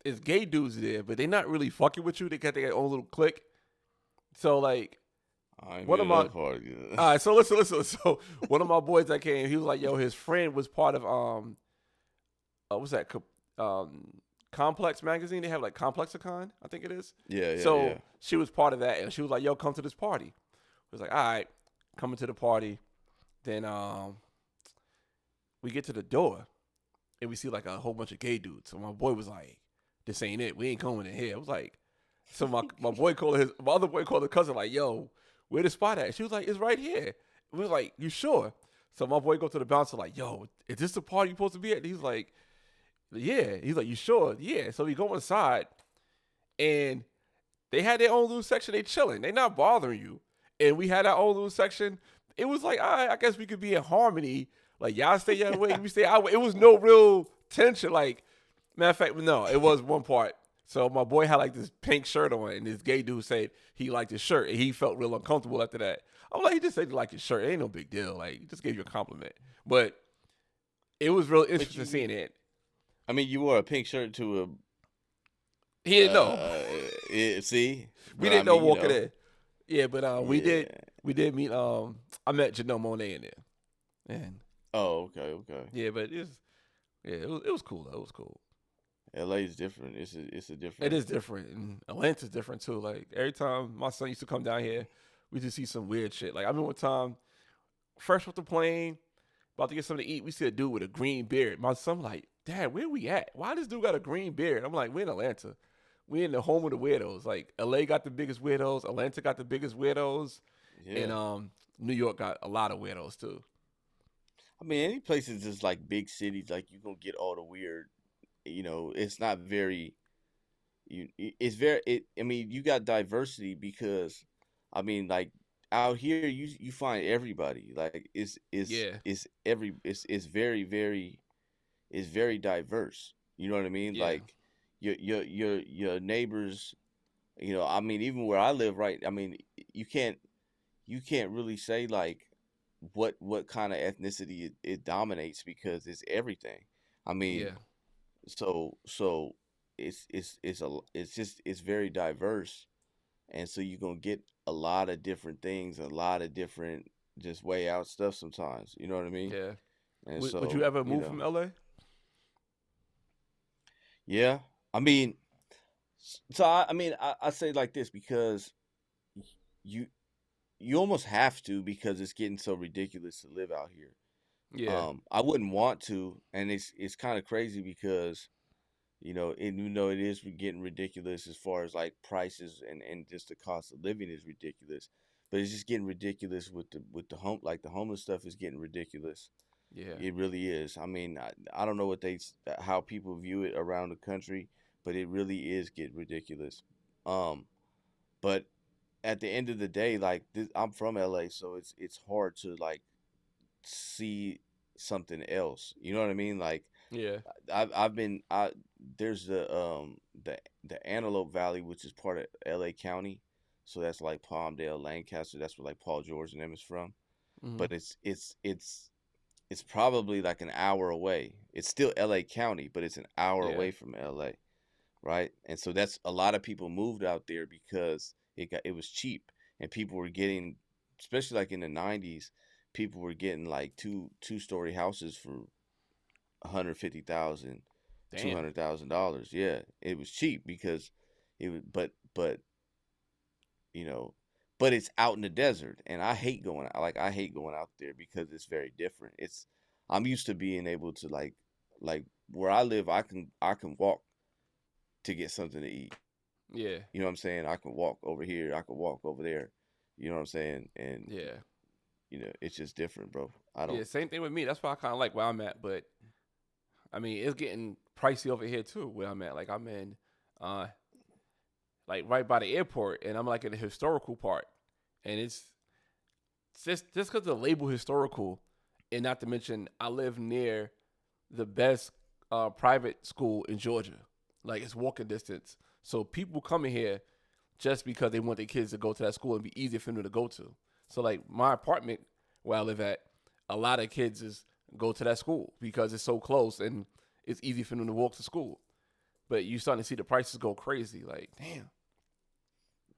S2: it's gay dudes there, but they're not really fucking with you. They got their own little clique. So like
S1: I ain't
S2: one
S1: been
S2: of
S1: to
S2: my
S1: those parties.
S2: all right, so listen. So one of my boys that came, he was like, "Yo, his friend was part of what's that? Complex magazine. They have like Complexicon, I think it is.
S1: Yeah, yeah, yeah.
S2: So she was part of that, and she was like, "Yo, come to this party." I was like, "All right, coming to the party." Then we get to the door, and we see like a whole bunch of gay dudes. So my boy was like, "This ain't it. We ain't coming in here." I was like, so my other boy called the cousin like, "Yo, where the spot at?" She was like, "It's right here." We was like, "You sure?" So my boy go to the bouncer like, "Yo, is this the party you supposed to be at?" And he's like, "Yeah." He's like, "You sure?" "Yeah." So we go inside, and they had their own little section. They chilling. They not bothering you. And we had our own little section. It was like, all right, I guess we could be in harmony. Like y'all stay your way, we stay our way. It was no real tension. Like matter of fact, no, it was one part. So my boy had like this pink shirt on, and this gay dude said he liked his shirt, and he felt real uncomfortable after that. I'm like, he just said he liked his shirt. It ain't no big deal. Like he just gave you a compliment. But it was real
S1: But
S2: interesting seeing it.
S1: I mean, you wore a pink shirt to
S2: He didn't know.
S1: see,
S2: We
S1: but I
S2: didn't know
S1: mean,
S2: walking in. Yeah, but
S1: yeah.
S2: we did meet I met Janelle Monáe in there. And
S1: Oh, okay, okay.
S2: yeah, but it was cool though. It was cool.
S1: LA is different. It's a
S2: It
S1: different.
S2: is different. And Atlanta's different too. Like every time my son used to come down here, we just see some weird shit. Like I remember one time, fresh off the plane, about to get something to eat, we see a dude with a green beard. My son like, "Dad, where we at? Why this dude got a green beard?" I'm like, "We're in Atlanta. We in the home of the weirdos. Like LA got the biggest weirdos, Atlanta got the biggest weirdos, and
S1: Yeah.
S2: New York got a lot of weirdos too."
S1: I mean, any places is like big cities. Like you gonna get all the weird. It's not very. It's very. I mean, you got diversity because, I mean, like out here, you find everybody. Like
S2: Yeah,
S1: it's very diverse. You know what I mean?
S2: yeah,
S1: Like your neighbors. I mean, even where I live, right? I mean, you can't. you can't really say like what kind of ethnicity it dominates because it's everything. I mean,
S2: Yeah,
S1: so it's just it's very diverse, and so you're gonna get a lot of different things, a lot of different just way out stuff sometimes. You know what I mean?
S2: yeah.
S1: And
S2: Would you
S1: so
S2: ever move from LA?
S1: yeah. I mean, so I mean I say like this because you you almost have to because it's getting so ridiculous to live out here.
S2: Yeah,
S1: I wouldn't want to, and it's kind of crazy because and it is getting ridiculous as far as like prices and just the cost of living is ridiculous, but it's just getting ridiculous with the home like the homeless stuff is getting ridiculous.
S2: yeah,
S1: It really is. I mean, I don't know how people view it around the country, but it really is getting ridiculous. Um, but at the end of the day, like I'm from LA, so it's hard to like see something else. You know what I mean? Like
S2: yeah.
S1: I've been I there's the Antelope Valley, which is part of LA County. So that's like Palmdale, Lancaster. That's where like Paul George and them is from.
S2: Hmm.
S1: But it's probably like an hour away. It's still LA County, but it's an hour
S2: Yeah.
S1: away from LA, right? And so that's a lot of people moved out there because it was cheap and people were getting, especially like in the 90s, people were getting like two-story houses for 150,000,
S2: Damn.
S1: $200,000. Yeah, it was cheap because it was, but you know, but it's out in the desert, and I hate going out there because it's very different. I'm used to being able to like where I live, I can walk to get something to eat.
S2: Yeah.
S1: You know what I'm saying? I can walk over here, I can walk over there. You know what I'm saying? And
S2: Yeah.
S1: it's just different, bro. I
S2: Yeah.
S1: don't.
S2: Same thing with me. That's why I kind of like where I'm at. But I mean, it's getting pricey over here too. Where I'm at, like I'm in, uh, like right by the airport, and I'm like in the historical part, and it's just because the label historical, and not to mention I live near the best private school in Georgia. Like it's walking distance. So people coming here just because they want their kids to go to that school and be easier for them to go to. So like my apartment where I live at, a lot of kids is go to that school because it's so close and it's easy for them to walk to school. But you starting to see the prices go crazy. Like, damn.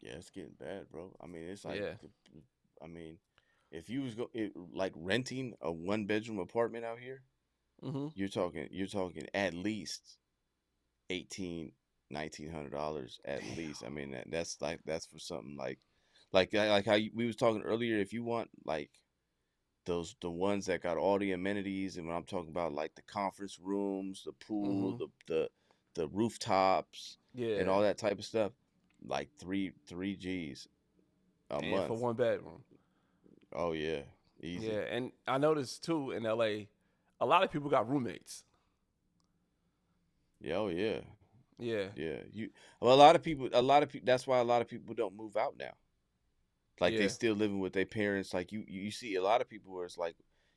S1: Yeah, it's getting bad, bro. I mean, it's like,
S2: Yeah.
S1: I mean, if you was like renting a one bedroom apartment out here,
S2: Mm-hmm.
S1: you're talking at least 18, $1,900 at
S2: Damn.
S1: least. I mean, that's for something like how we was talking earlier. If you want like the ones that got all the amenities, and when I'm talking about like the conference rooms, the pool,
S2: Mm-hmm.
S1: the rooftops, and
S2: Yeah.
S1: all that type of stuff, like three G's a
S2: And for
S1: month.
S2: one bedroom.
S1: Oh yeah, easy.
S2: Yeah. And I noticed too in LA, a lot of people got roommates.
S1: Yeah, oh yeah,
S2: Yeah.
S1: yeah. Well, a lot of people. That's why a lot of people don't move out now. Like they
S2: Yeah.
S1: still living with their parents. Like you see a lot of people where it's like,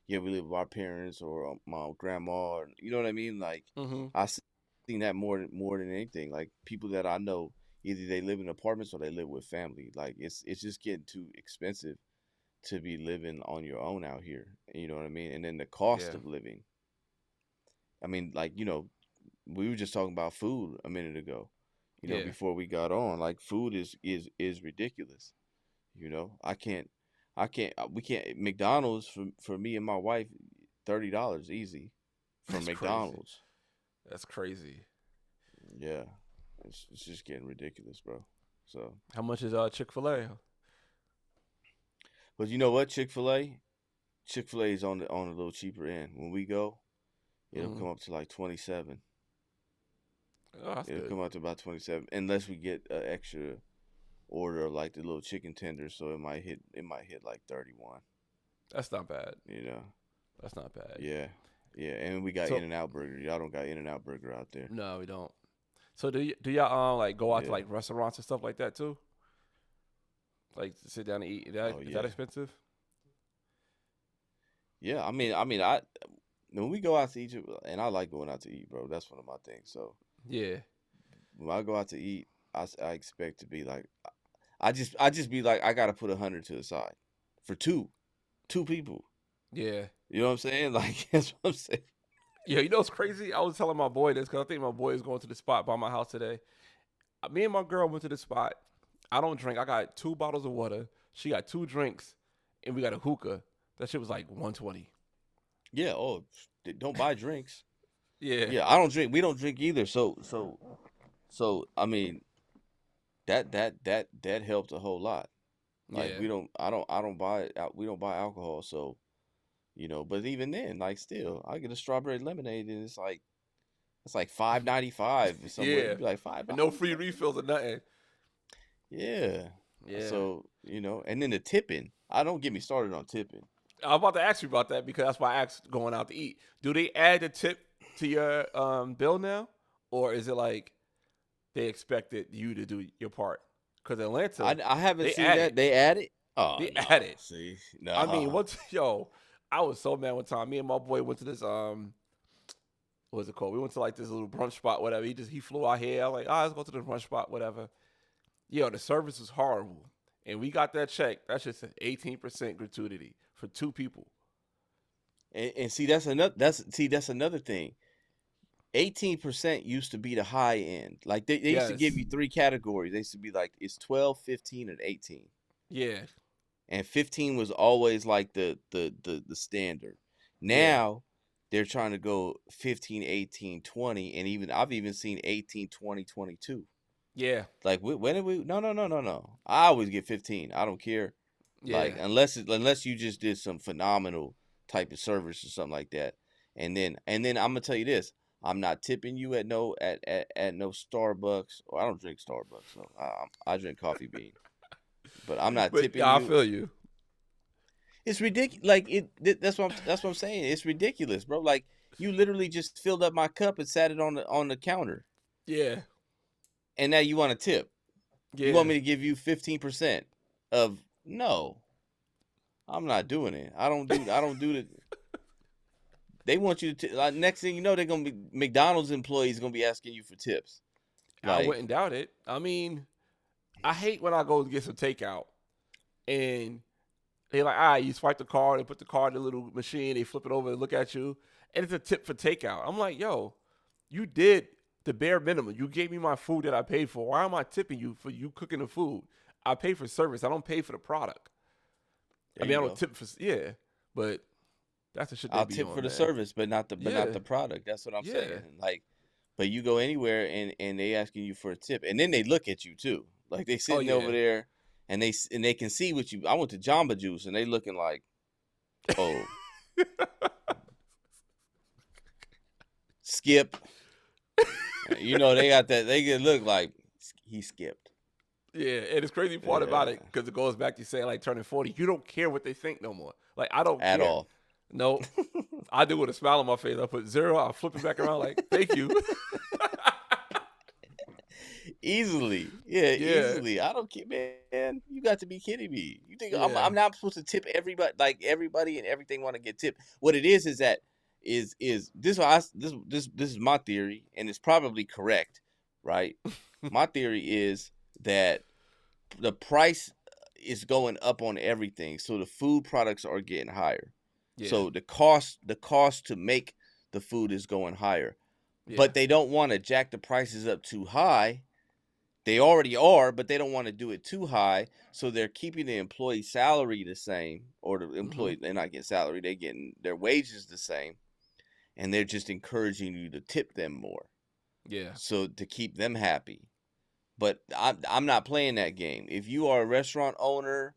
S1: yeah, we live with our parents or my grandma, or you know what I mean. Like
S2: Mm-hmm.
S1: I seen that more than anything. Like people that I know, either they live in apartments or they live with family. Like it's just getting too expensive to be living on your own out here. You know what I mean? And then the cost
S2: Yeah.
S1: of living. I mean, like we were just talking about food a minute ago.
S2: Yeah.
S1: Before we got on, like food is ridiculous. We can't McDonald's for me and my wife, $30 easy for
S2: That's crazy.
S1: McDonald's.
S2: That's crazy.
S1: Yeah, it's just getting ridiculous, bro. So,
S2: How much is Chick-fil-A?
S1: but you know what, Chick Fil A is on a little cheaper end. When we go, it'll
S2: Mm-hmm.
S1: come up to like 27.
S2: Oh, that's
S1: It'll
S2: good.
S1: come out to about 27, unless we get an extra order of like the little chicken tenders, so it might hit like 31.
S2: That's not bad.
S1: You know,
S2: That's not bad.
S1: yeah, yeah, and we got
S2: So
S1: In-N-Out Burger. Y'all don't got In-N-Out Burger out there.
S2: no, we don't. So do y'all like go out to
S1: Yeah.
S2: like restaurants and stuff like that too? Like to sit down and eat?
S1: Oh
S2: Is that
S1: yeah.
S2: expensive?
S1: Yeah. I when we go out to eat, and I like going out to eat, bro. That's one of my things. So
S2: Yeah.
S1: when I go out to eat, I expect to be like, I just be like, I gotta put 100 to the side. for two people.
S2: Yeah.
S1: You know what I'm saying? Like that's what I'm saying.
S2: Yeah, you know what's crazy? I was telling my boy this because I think my boy is going to the spot by my house today. Me and my girl went to the spot. I don't drink. I got 2 bottles of water. She got 2 drinks, and we got a hookah. That shit was like 120.
S1: Yeah. Oh, don't buy drinks.
S2: Yeah,
S1: Yeah, I don't drink. We don't drink either. So I mean that helped a whole lot. Like
S2: yeah,
S1: we don't. I don't buy. We don't buy alcohol. So but even then, like still, I get a strawberry lemonade and it's like $5.95 or somewhere.
S2: yeah.
S1: You'd be like five
S2: And no
S1: dollars.
S2: free refills or nothing.
S1: Yeah.
S2: Yeah.
S1: So and then the tipping. I don't get me started on tipping.
S2: I'm about to ask you about that because that's why I asked going out to eat. Do they add the tip to your bill now, or is it like they expected you to do your part? Because Atlanta,
S1: I haven't
S2: they
S1: seen
S2: add
S1: that
S2: it.
S1: they add it. Oh
S2: They add
S1: no.
S2: it.
S1: See,
S2: I mean,
S1: no.
S2: once yo, I was so mad one time. Me and my boy went to this what's it called? We went to like this little brunch spot, whatever. He flew out here. I was like, let's go to the brunch spot, whatever. Yo, the service was horrible. And we got that check. That shit said 18% gratuity for 2 people.
S1: And see that's another thing. 18% used to be the high end. Like they used to give
S2: Yes.
S1: you three categories. They used to be like it's 12, 15, and 18.
S2: Yeah.
S1: And 15 was always like the standard.
S2: Yeah.
S1: Now they're trying to go 15, 18, 20, and even I've even seen 18, 20, 22.
S2: Yeah.
S1: Like when did we? No, no, no, no, no. I always get 15. I don't care. Like
S2: Yeah.
S1: unless you just did some phenomenal type of service or something like that. And then I'm gonna tell you this. I'm not tipping you at no Starbucks. Or I don't drink Starbucks, so I drink coffee bean. But I'm not
S2: But
S1: tipping
S2: yeah, I
S1: you.
S2: feel you.
S1: It's ridiculous. Like that's what I'm saying. It's ridiculous, bro. Like you literally just filled up my cup and sat it on the counter,
S2: Yeah.
S1: and now you want a tip. You want
S2: Yeah.
S1: me to give you 15% of no? I'm not doing it. I don't do the. They want you to like, next thing you know they're gonna be McDonald's employees gonna be asking you for tips.
S2: I
S1: Like
S2: wouldn't doubt it. I mean, I hate when I go to get some takeout and they like, all right, you swipe the card and put the card in the little machine, they flip it over and look at you, and it's a tip for takeout. I'm like, yo, you did the bare minimum. You gave me my food that I paid for. Why am I tipping you for you cooking the food? I pay for service. I don't pay for the product. I
S1: there
S2: mean,
S1: you
S2: I don't
S1: go.
S2: tip for yeah, but that's the shit they
S1: I'll
S2: be
S1: tip for
S2: on,
S1: the
S2: man.
S1: service, but not
S2: Yeah,
S1: the product. That's what I'm
S2: yeah.
S1: saying. Like, but you go anywhere and they asking you for a tip, and then they look at you too. Like they
S2: Oh
S1: sitting over
S2: yeah.
S1: there, and they can see what you. I went to Jamba Juice, and they looking like, oh, skip. They got that. They can look like he skipped.
S2: Yeah, and it's crazy part about it
S1: Yeah,
S2: because it goes back to saying like turning 40. You don't care what they think no more. Like I don't
S1: at
S2: care.
S1: all.
S2: No, I do with a smile on my face. I put 0. I flip it back around like thank you.
S1: Easily, yeah,
S2: Yeah,
S1: easily. I don't care, man. You got to be kidding me. You think I'm
S2: yeah.
S1: I'm not supposed to tip everybody? Like everybody and everything want to get tipped. What it is that is this what this is my theory, and it's probably correct, right? My theory is that the price is going up on everything, so the food products are getting higher.
S2: Yeah,
S1: So the cost to make the food is going higher,
S2: yeah.
S1: but they don't want to jack the prices up too high. They already are, but they don't want to do it too high, so they're keeping the employee salary the same, or the
S2: Hmm.
S1: employee they're not getting salary, they're getting their wages the same, and they're just encouraging you to tip them more,
S2: Yeah,
S1: so to keep them happy. But I'm not playing that game. If you are a restaurant owner,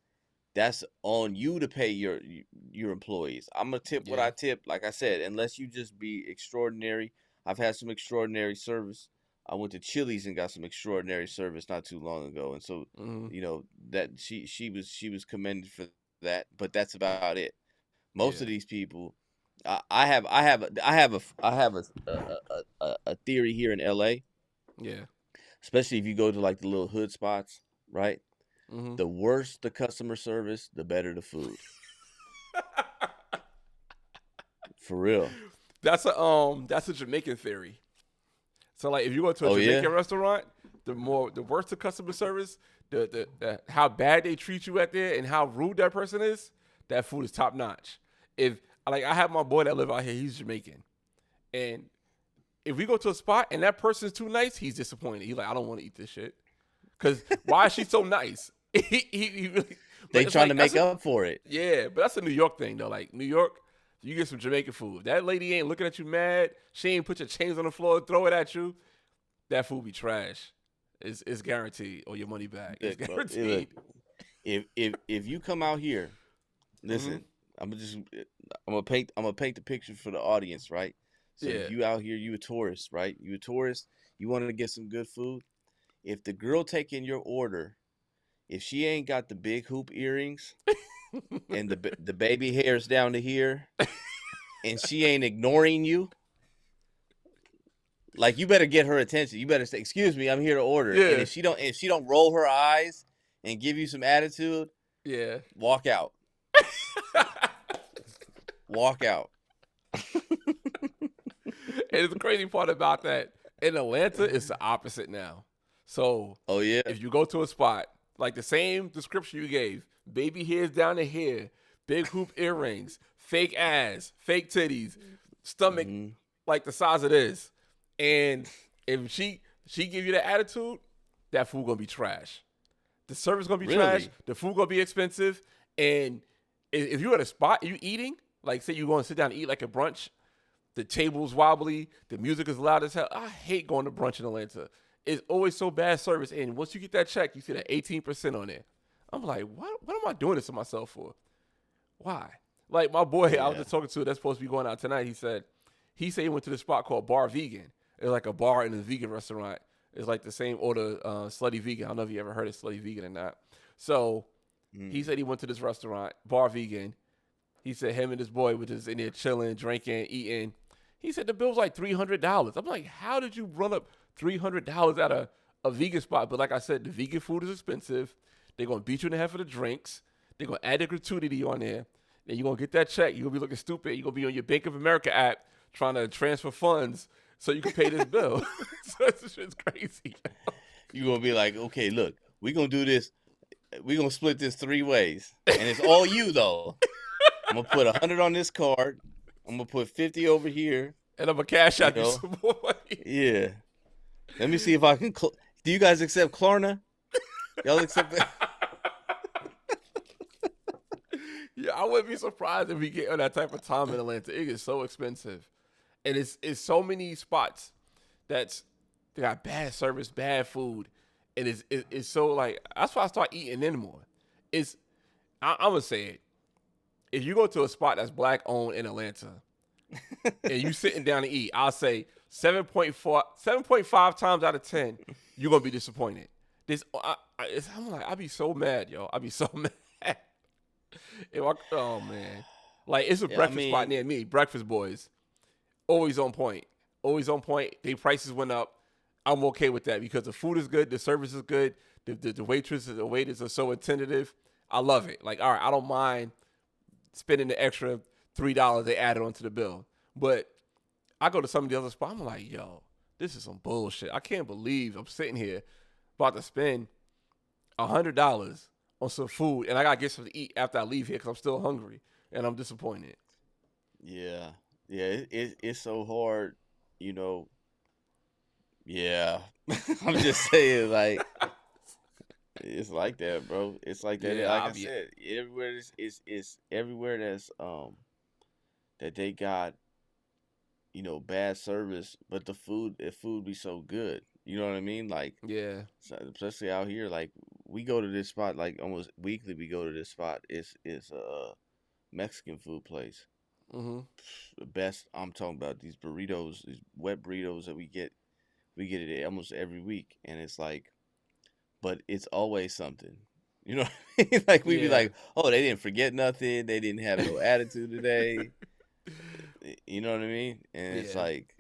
S1: that's on you to pay your employees. I'm gonna tip what
S2: yeah.
S1: I tip, like I said, unless you just be extraordinary. I've had some extraordinary service. I went to Chili's and got some extraordinary service not too long ago, and so
S2: Hmm.
S1: that she was commended for that. But that's about it. Most
S2: Yeah,
S1: of these people, I have a theory here in LA,
S2: yeah.
S1: especially if you go to like the little hood spots, right?
S2: Hmm.
S1: The worse the customer service, the better the food. For real.
S2: That's a Jamaican theory. So like if you go to a
S1: Oh yeah.
S2: Jamaican restaurant, the worse the customer service, the how bad they treat you at there, and how rude that person is. That food is top notch. If like I have my boy that live out here, he's Jamaican, and if we go to a spot and that person's too nice, he's disappointed. He's like, I don't want to eat this shit. Cause why is she so nice? he really,
S1: They trying to make up for it.
S2: Yeah, but that's a New York thing though. Like New York, you get some Jamaican food. That lady ain't looking at you mad. She ain't put your chains on the floor, throw it at you. That food be trash. It's guaranteed, or your money back. It's guaranteed.
S1: If you come out here, listen, I'm gonna paint the picture for the audience, right? So if you out here, you a tourist, right? You a tourist, you want to get some good food. If the girl taking your order, if she ain't got the big hoop earrings and the baby hairs down to here, and she ain't ignoring you, like you better get her attention. You better say, "Excuse me, I'm here to order."
S2: Yeah.
S1: And if she don't roll her eyes and give you some attitude, walk out. Walk out.
S2: And the crazy part about that, in Atlanta, it's the opposite now. So, if you go to a spot, like the same description you gave, baby hairs down to here, big hoop earrings, fake ass, fake titties, stomach like the size of this, and if she give you that attitude, that food gonna be trash. The service gonna be trash. The food gonna be expensive, and if you're at a spot you eating, like say you going to sit down and eat like a brunch. The table's wobbly. The music is loud as hell. I hate going to brunch in Atlanta. It's always so bad service. And once you get that check, you see that 18% on there. I'm like, what am I doing this to myself for? Why? Like my boy I was just talking to that's supposed to be going out tonight. He said he went to this spot called Bar Vegan. It's like a bar in a vegan restaurant. It's like the same order, Slutty Vegan. I don't know if you ever heard of Slutty Vegan or not. So he said he went to this restaurant, Bar Vegan. He said him and his boy were just in there chilling, drinking, eating. He said the bill was like $300. I'm like, how did you run up $300 at a vegan spot? But like I said, the vegan food is expensive. They're going to beat you in the head for the drinks. They're going to add the gratuity on there. And you're going to get that check. You're going to be looking stupid. You're going to be on your Bank of America app trying to transfer funds so you can pay this bill. So this shit's crazy.
S1: You're going to be like, okay, look, we're going to do this. We're going to split this 3 ways. And it's all you, though. I'm going to put 100 on this card. I'm going to put 50 over here.
S2: And I'm going to cash out you some more.
S1: Yeah. Let me see if I can. Do you guys accept Klarna? Y'all accept that?
S2: Yeah, I wouldn't be surprised if we get on that type of time in Atlanta. It is so expensive. And it's so many spots they got bad service, bad food. And it's so like, that's why I start eating anymore. I'm going to say it. If you go to a spot that's black owned in Atlanta and you sitting down to eat, I'll say 7.5 times out of 10, you're going to be disappointed. I'm like, I'd be so mad, yo. I'd be so mad. Oh, man. Like, it's a breakfast spot near me, Breakfast Boys. Always on point. Always on point. Their prices went up. I'm okay with that because the food is good. The service is good. The waitress and the waiters are so attentive. I love it. Like, all right, I don't mind spending the extra $3 they added onto the bill. But I go to some of the other spots, I'm like, yo, this is some bullshit. I can't believe I'm sitting here about to spend $100 on some food, and I got to get something to eat after I leave here because I'm still hungry, and I'm disappointed.
S1: Yeah. Yeah, it's so hard, you know. Yeah. I'm just saying, like, it's like that, bro. It's like that.
S2: Yeah,
S1: like I said, everywhere it's everywhere that's that they got, you know, bad service, but the food be so good. You know what I mean? Like,
S2: yeah,
S1: especially out here, like we go to this spot like almost weekly. We go to this spot. It's a Mexican food place.
S2: Mm-hmm.
S1: The best. I'm talking about these burritos, these wet burritos that we get. We get it almost every week, and it's like, but it's always something. You know what I mean? Like we be like, oh, they didn't forget nothing. They didn't have no attitude today. You know what I mean? And it's like,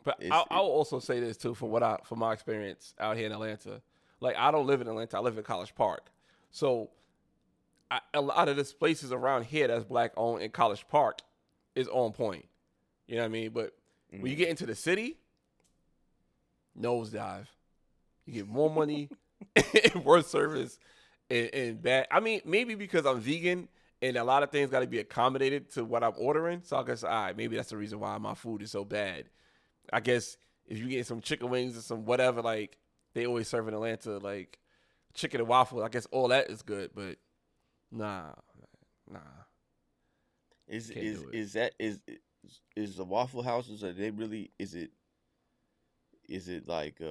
S2: but I'll also say this too, from my experience out here in Atlanta. Like, I don't live in Atlanta. I live in College Park. So a lot of the places around here that's black owned in College Park is on point. You know what I mean? But when you get into the city, nosedive. You get more money and worse service and bad. I mean, maybe because I'm vegan and a lot of things got to be accommodated to what I'm ordering. So I guess, all right, maybe that's the reason why my food is so bad. I guess if you get some chicken wings or some whatever, like they always serve in Atlanta, like chicken and waffle. I guess all that is good, but nah, nah,
S1: Is
S2: can't
S1: is
S2: do it.
S1: is that is the Waffle Houses? Are they really? Is it like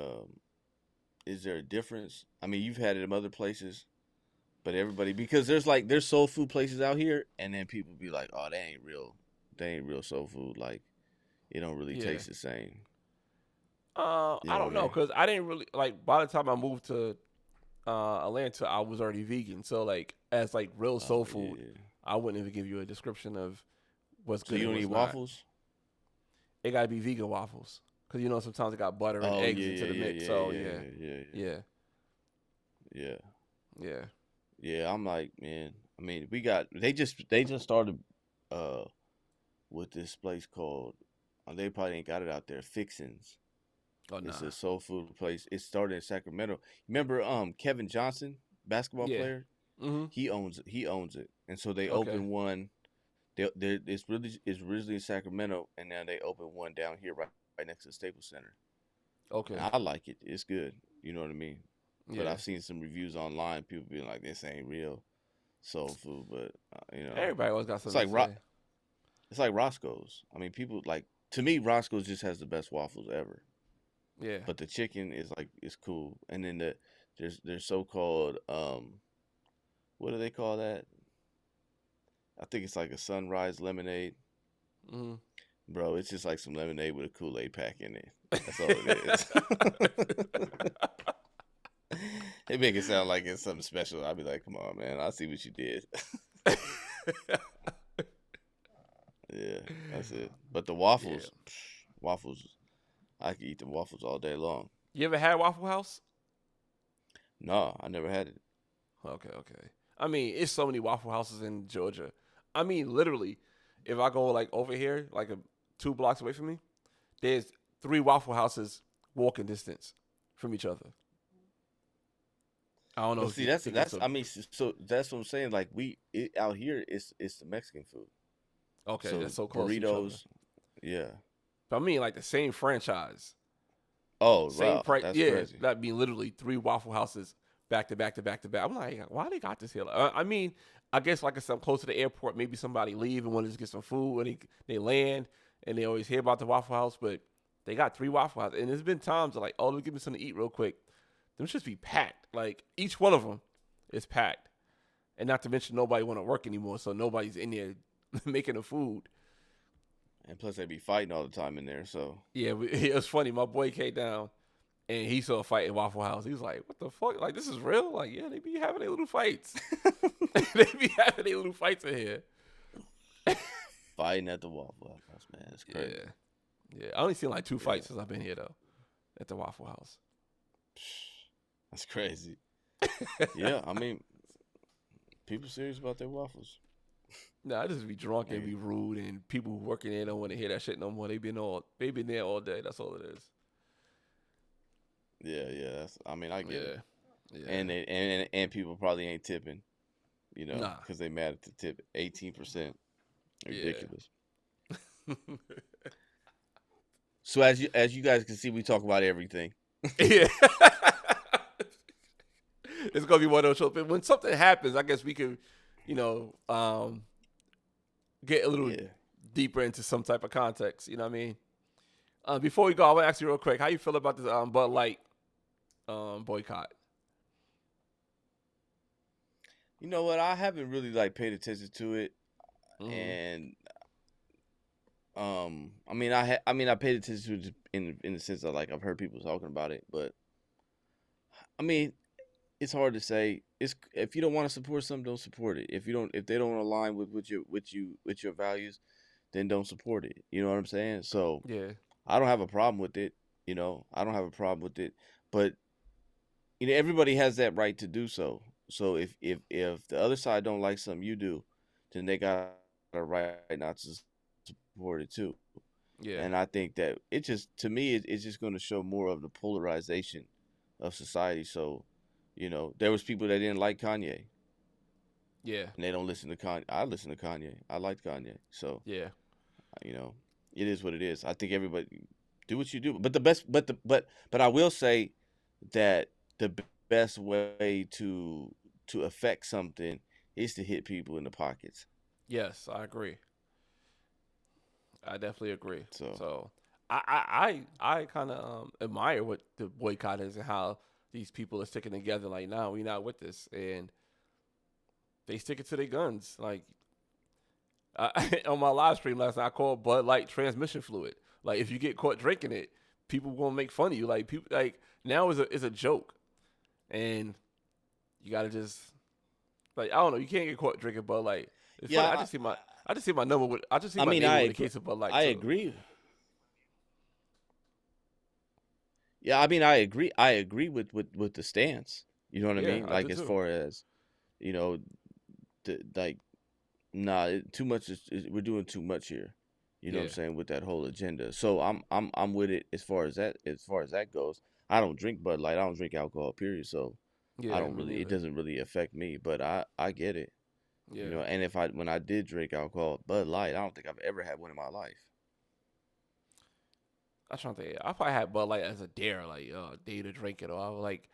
S1: is there a difference? I mean, you've had it in other places, but everybody because there's soul food places out here, and then people be like, oh, they ain't real soul food. Like it don't really
S2: Yeah.
S1: taste the same. You
S2: I
S1: know what
S2: don't
S1: I
S2: know,
S1: mean?
S2: cause I didn't really like. By the time I moved to Atlanta, I was already vegan. So like, as like real
S1: Oh
S2: soul food,
S1: yeah.
S2: I wouldn't even give you a description of what's
S1: So
S2: good
S1: you
S2: and
S1: don't eat
S2: what's not.
S1: waffles?
S2: It gotta be vegan waffles, cause sometimes it got butter and
S1: Oh
S2: eggs
S1: yeah,
S2: into
S1: yeah,
S2: the
S1: yeah,
S2: mix.
S1: yeah,
S2: So
S1: yeah,
S2: yeah,
S1: yeah, yeah,
S2: yeah,
S1: yeah, yeah.
S2: yeah.
S1: Yeah, I'm like, man. I mean, they just started uh with this place called. They probably ain't got it out there. Fixins.
S2: Oh
S1: It's
S2: nah.
S1: a soul food place. It started in Sacramento. Remember Kevin Johnson, basketball
S2: Yeah.
S1: player?
S2: Mhm.
S1: He owns it. And so they
S2: Okay.
S1: opened one it's originally in Sacramento and now they opened one down here right next to the Staples Center. And
S2: Okay.
S1: I like it. It's good. You know what I mean? But
S2: Yeah.
S1: I've seen some reviews online, people being like, "This ain't real soul food," but
S2: Everybody always got
S1: it's
S2: something
S1: like
S2: to say.
S1: it's like Roscoe's. I mean, people like to me, Roscoe's just has the best waffles ever.
S2: Yeah.
S1: But the chicken is like it's cool, and then there's so called what do they call that? I think it's like a sunrise lemonade,
S2: Mhm.
S1: bro. It's just like some lemonade with a Kool-Aid pack in it. That's all it is. They make it sound like it's something special. I'd be like, come on, man. I see what you did. Yeah, that's it. But the
S2: Yeah.
S1: waffles, I could eat the waffles all day long.
S2: You ever had Waffle House?
S1: No, I never had it.
S2: Okay, okay. I mean, it's so many Waffle Houses in Georgia. I mean, literally, if I go like over here, like 2 blocks away from me, there's 3 Waffle Houses walking distance from each other. I don't know
S1: But
S2: if
S1: see,
S2: you think it's
S1: that's
S2: a
S1: I mean, so that's what I'm saying. Like out here, it's the Mexican food.
S2: okay.
S1: So
S2: That's so close to each other.
S1: burritos, yeah.
S2: But I mean, like the same franchise,
S1: Oh
S2: same
S1: wow,
S2: price.
S1: that's
S2: Yeah,
S1: crazy.
S2: that being literally 3 Waffle Houses back to back to back to back. I'm like, why they got this here? I mean, I guess like I said, I'm close to the airport. Maybe somebody leave and want to just get some food, and they land, and they always hear about the Waffle House, but they got 3 Waffle Houses, and there's been times like, oh, let me give me something to eat real quick. Them should be packed. Like each one of them is packed, and not to mention nobody want to work anymore, so nobody's in there making the food.
S1: And plus, they be fighting all the time in there. So
S2: Yeah, it was funny. My boy came down and he saw a fight in Waffle House. He was like, "What the fuck? Like this is real? Like yeah, they be having their little fights. They be having their little fights in here."
S1: fighting at the Waffle House, man, it's crazy.
S2: Yeah, yeah. I only seen like 2 fights
S1: Yeah,
S2: since I've been here though, at the Waffle House.
S1: that's crazy. Yeah, I mean, people serious about their waffles.
S2: Nah, I just be drunk and
S1: Hey,
S2: be rude, and people who working there don't want to hear that shit no more. They been there all day. That's all it is.
S1: yeah, yeah. I mean, I get it.
S2: Yeah, yeah.
S1: And people probably ain't tipping,
S2: Nah,
S1: because they mad at the tip 18%.
S2: yeah,
S1: Ridiculous. So as you guys can see, we talk about everything.
S2: yeah. It's gonna be one of those shows. But when something happens, I guess we can, you know, get a little
S1: Yeah.
S2: deeper into some type of context. You know what I mean? Before we go, I want to ask you real quick: how you feel about this Bud Light boycott?
S1: You know what? I haven't really like paid attention to it,
S2: Mm-hmm.
S1: and I mean, I paid attention to it in the sense that like I've heard people talking about it, but I mean, it's hard to say. It's if you don't want to support something, don't support it. If they don't align with your values, then don't support it. You know what I'm saying? So
S2: Yeah,
S1: I don't have a problem with it. I don't have a problem with it, but everybody has that right to do so. So if the other side don't like something you do, then they got a right not to support it too.
S2: yeah,
S1: And I think that it just to me it's just going to show more of the polarization of society. So, there was people that didn't like Kanye,
S2: Yeah.
S1: and they don't listen to Kanye. I listen to Kanye. I like Kanye. So,
S2: Yeah.
S1: you know, it is what it is. I think everybody do what you do. But the best, but I will say that the best way to affect something is to hit people in the pockets.
S2: Yes, I agree. I definitely agree.
S1: So
S2: So I kind of admire what the boycott is and how these people are sticking together. Like, nah, we not with this, and they stick it to their guns. Like on my live stream last night, I called Bud Light transmission fluid. Like, if you get caught drinking it, people gonna make fun of you. Like, people like now is a joke, and you gotta just like, I don't know. You can't get caught drinking Bud Light. It's funny.
S1: yeah,
S2: I just see my number with I just see
S1: I
S2: my
S1: mean,
S2: neighbor
S1: I
S2: with a
S1: agree.
S2: case of Bud Light
S1: I
S2: too.
S1: agree. Yeah, I mean, I agree. I agree with the stance. You know what I
S2: Yeah,
S1: mean?
S2: I
S1: Like
S2: do
S1: as
S2: too.
S1: far as you know, like nah, too much we're doing too much here. You know what I'm
S2: Yeah,
S1: saying with that whole agenda. So I'm with it as far as that goes. I don't drink Bud Light. I don't drink alcohol. Period. So I
S2: yeah,
S1: don't
S2: me
S1: really. It
S2: neither.
S1: doesn't really affect me. But I get it.
S2: Yeah,
S1: And if I when I did drink alcohol, Bud Light, I don't think I've ever had one in my life.
S2: I trying to think. I probably had Bud Light as a dare, like dare to drink it, or I was like,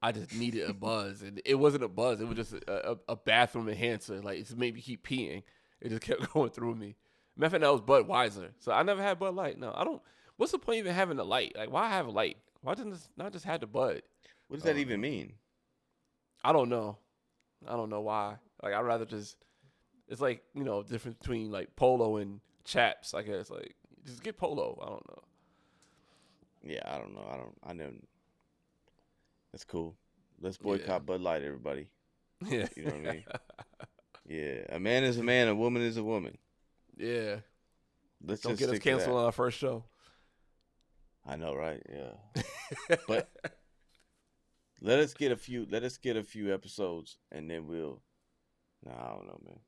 S2: I just needed a buzz, and it wasn't a buzz. It was just a bathroom enhancer. Like, it just made me keep peeing. It just kept going through me. Matter of fact, that was Budweiser. So I never had Bud Light. No, I don't. What's the point of even having a light? Like, why have a light? Why didn't this not just have the Bud?
S1: What does
S2: I
S1: that
S2: don't
S1: even
S2: know.
S1: mean?
S2: I don't know. I don't know why. Like, I'd rather just. It's like, difference between like polo and chaps. I guess, like, just get polo. I don't know.
S1: Yeah, I don't know. I don't. I never. That's cool. Let's
S2: Yeah.
S1: boycott Bud Light, everybody.
S2: Yeah.
S1: You know what I mean? Yeah, a man is a man, a woman is a woman.
S2: Yeah.
S1: Let's
S2: Don't
S1: just
S2: get us
S1: stick to
S2: canceled
S1: that.
S2: on our first show.
S1: I know, right? Yeah. But let us get a few episodes and then we'll. Nah, I don't know, man.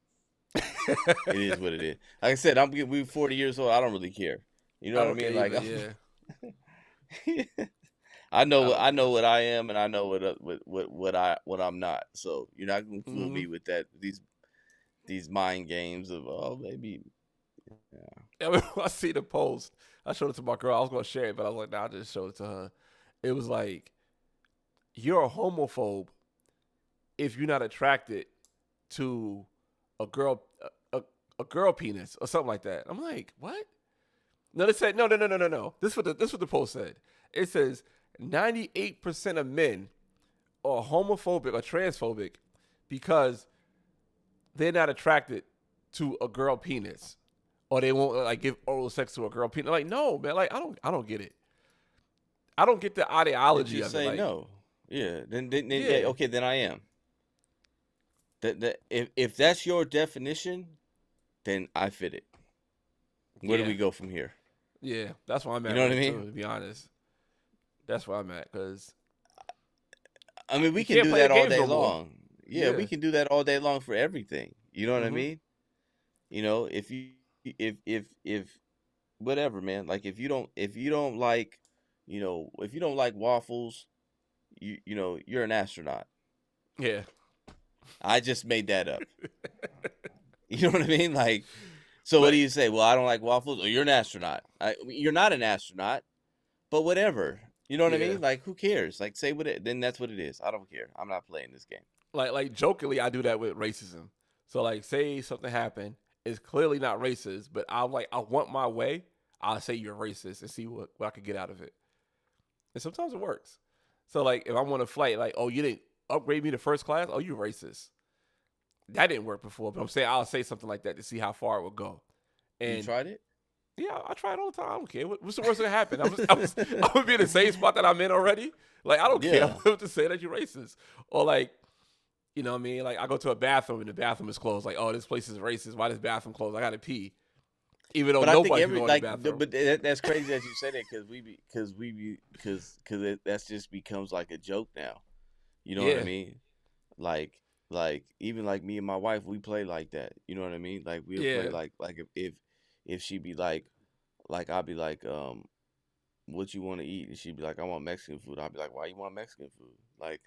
S1: It is what it is. Like I said, we 40 years old. I don't really care. You know
S2: I
S1: what I
S2: don't care
S1: mean? Like
S2: either. Yeah.
S1: I know
S2: I
S1: what
S2: don't
S1: I
S2: care.
S1: know what I am, and I know what I'm not. So you're not gonna fool
S2: Mm-hmm.
S1: me with that. These mind games of maybe. Yeah.
S2: I mean, I see the post. I showed it to my girl. I was gonna share it, but I was like, nah, I just showed it to her. It was like, you're a homophobe if you're not attracted to a girl, a girl penis or something like that. I'm like, what? No, they said no, no, no, no, no, no. This what the post said. It says 98% of men are homophobic or transphobic because they're not attracted to a girl penis, or they won't like give oral sex to a girl penis. Like, no, man. Like, I don't get it. I don't get the
S1: Then
S2: ideology
S1: just
S2: of it.
S1: say
S2: Like,
S1: no. Yeah. Then yeah.
S2: yeah,
S1: Okay. Then I am. That if that's your definition, then I fit it. Where do
S2: yeah,
S1: we go from here?
S2: yeah. That's where I'm
S1: You
S2: at
S1: know what
S2: with
S1: I
S2: it too.
S1: mean?
S2: To be honest, that's where I'm at because
S1: I mean, we
S2: you
S1: can
S2: can't
S1: do
S2: play the
S1: that all
S2: games
S1: day
S2: no more.
S1: long. Yeah, we
S2: Yeah.
S1: can do that all day long for everything. You know what I
S2: Mm-hmm.
S1: mean? If you if whatever, man. Like if you don't like, if you don't like waffles, you're an astronaut.
S2: Yeah.
S1: I just made that up. You know what I mean? Like, so what do
S2: But
S1: you say? Well, I don't like waffles. Or you're an astronaut. You're not an astronaut, but whatever. You know what I
S2: yeah,
S1: mean? Like, who cares? Like, say what it. Then that's what it is. I don't care. I'm not playing this game.
S2: like jokingly, I do that with racism. So like, say something happened, it's clearly not racist, but I want my way. I'll say you're racist and see what I can get out of it. And sometimes it works. So like, if I'm on a flight, like, oh, you didn't upgrade me to first class, oh, you racist. That didn't work before, but I'm saying I'll say something like that to see how far it would go.
S1: You
S2: And
S1: tried it?
S2: yeah, I try it all the time. I don't care. What's the worst that can happen? I would be in the same spot that I'm in already. Like, I don't care. I'm
S1: Yeah.
S2: going to say that you're racist. Or like, you know what I mean? Like, I go to a bathroom and the bathroom is closed. Like, oh, this place is racist. Why this bathroom closed? I got to pee. Even though
S1: But I think
S2: nobody can
S1: every
S2: go in the
S1: like,
S2: bathroom.
S1: but that's crazy that you say that because that's just becomes like a joke now. You know what I
S2: Yeah.
S1: mean? Like even like me and my wife, we play like that. You know what I mean? Like we'll play
S2: Yeah.
S1: like if she be like I'll be like what you want to eat, and she'd be like, I want Mexican food. I'd be like, why you want Mexican food? Like,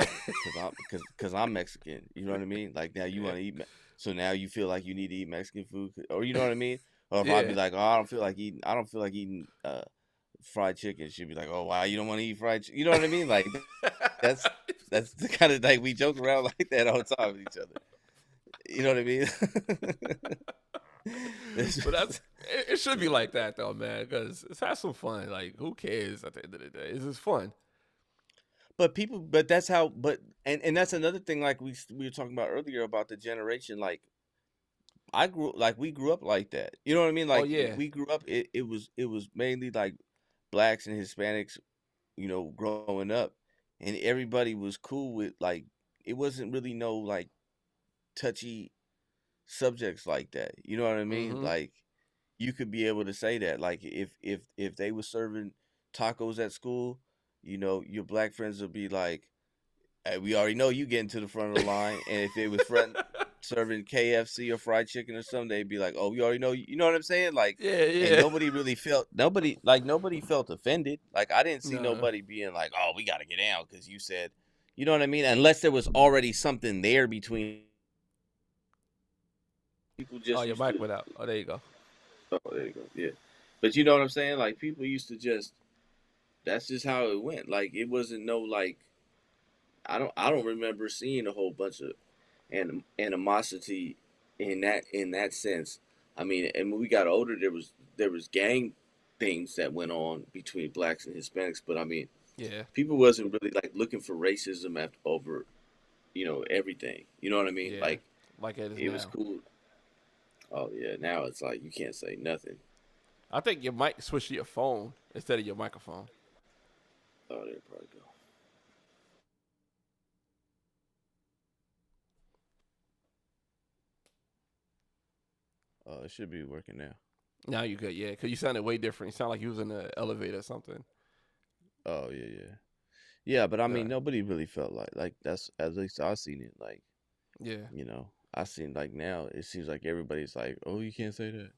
S1: cause I'm Mexican. You know what I mean? Like now you
S2: Yeah.
S1: want to eat, so now you feel like you need to eat Mexican food, or you know what I mean? Or if I'd be
S2: Yeah.
S1: like, oh, I don't feel like eating fried chicken. She'd be like, oh, why you don't want to eat fried chicken? You know what I mean? Like that's that's the kind of like we joke around like that all the time with each other. You know what I mean?
S2: But it should be like that though, man. Because it's have some fun. Like, who cares at the end of the day? It's just fun.
S1: but that's how. And that's another thing. Like we were talking about earlier about the generation. Like we grew up like that. You know what I mean?
S2: Oh
S1: Like
S2: yeah.
S1: we grew up. It was mainly like blacks and Hispanics. Growing up, and everybody was cool with like it wasn't really no like touchy subjects like that. You know what I mean?
S2: Mm-hmm.
S1: Like you could be able to say that. Like if they were serving tacos at school, your black friends would be like, hey, we already know you getting to the front of the line. And if they was front serving KFC or fried chicken or something, they'd be like, oh, we already know you know what I'm saying? Like
S2: Yeah.
S1: and
S2: Yeah.
S1: nobody felt offended. Like I didn't see
S2: No.
S1: nobody being like, oh, we gotta get down because you said, you know what I mean? Unless there was already something there between people
S2: Oh,
S1: just
S2: your
S1: used
S2: mic
S1: to.
S2: went out. Oh, there you go.
S1: Oh, there you go. Yeah. But you know what I'm saying? Like people used to just that's just how it went. Like it wasn't no like I don't remember seeing a whole bunch of animosity in that sense. I mean, and when we got older there was gang things that went on between blacks and Hispanics, but I mean,
S2: Yeah.
S1: people wasn't really like looking for racism over, everything. You know what I mean?
S2: Yeah.
S1: Like
S2: Like it is
S1: it was
S2: now.
S1: cool. Oh yeah, now it's like you can't say nothing.
S2: I think your mic switched to your phone instead of your microphone.
S1: Oh, there probably go. Oh, it should be working now.
S2: Now you good, yeah, because you sounded way different. You sound like you was in the elevator or something.
S1: Oh yeah, yeah. Yeah, but I
S2: Yeah,
S1: mean, nobody really felt like that's at least I seen it. Like,
S2: yeah,
S1: I seen like now it seems like everybody's like, oh, you can't say that,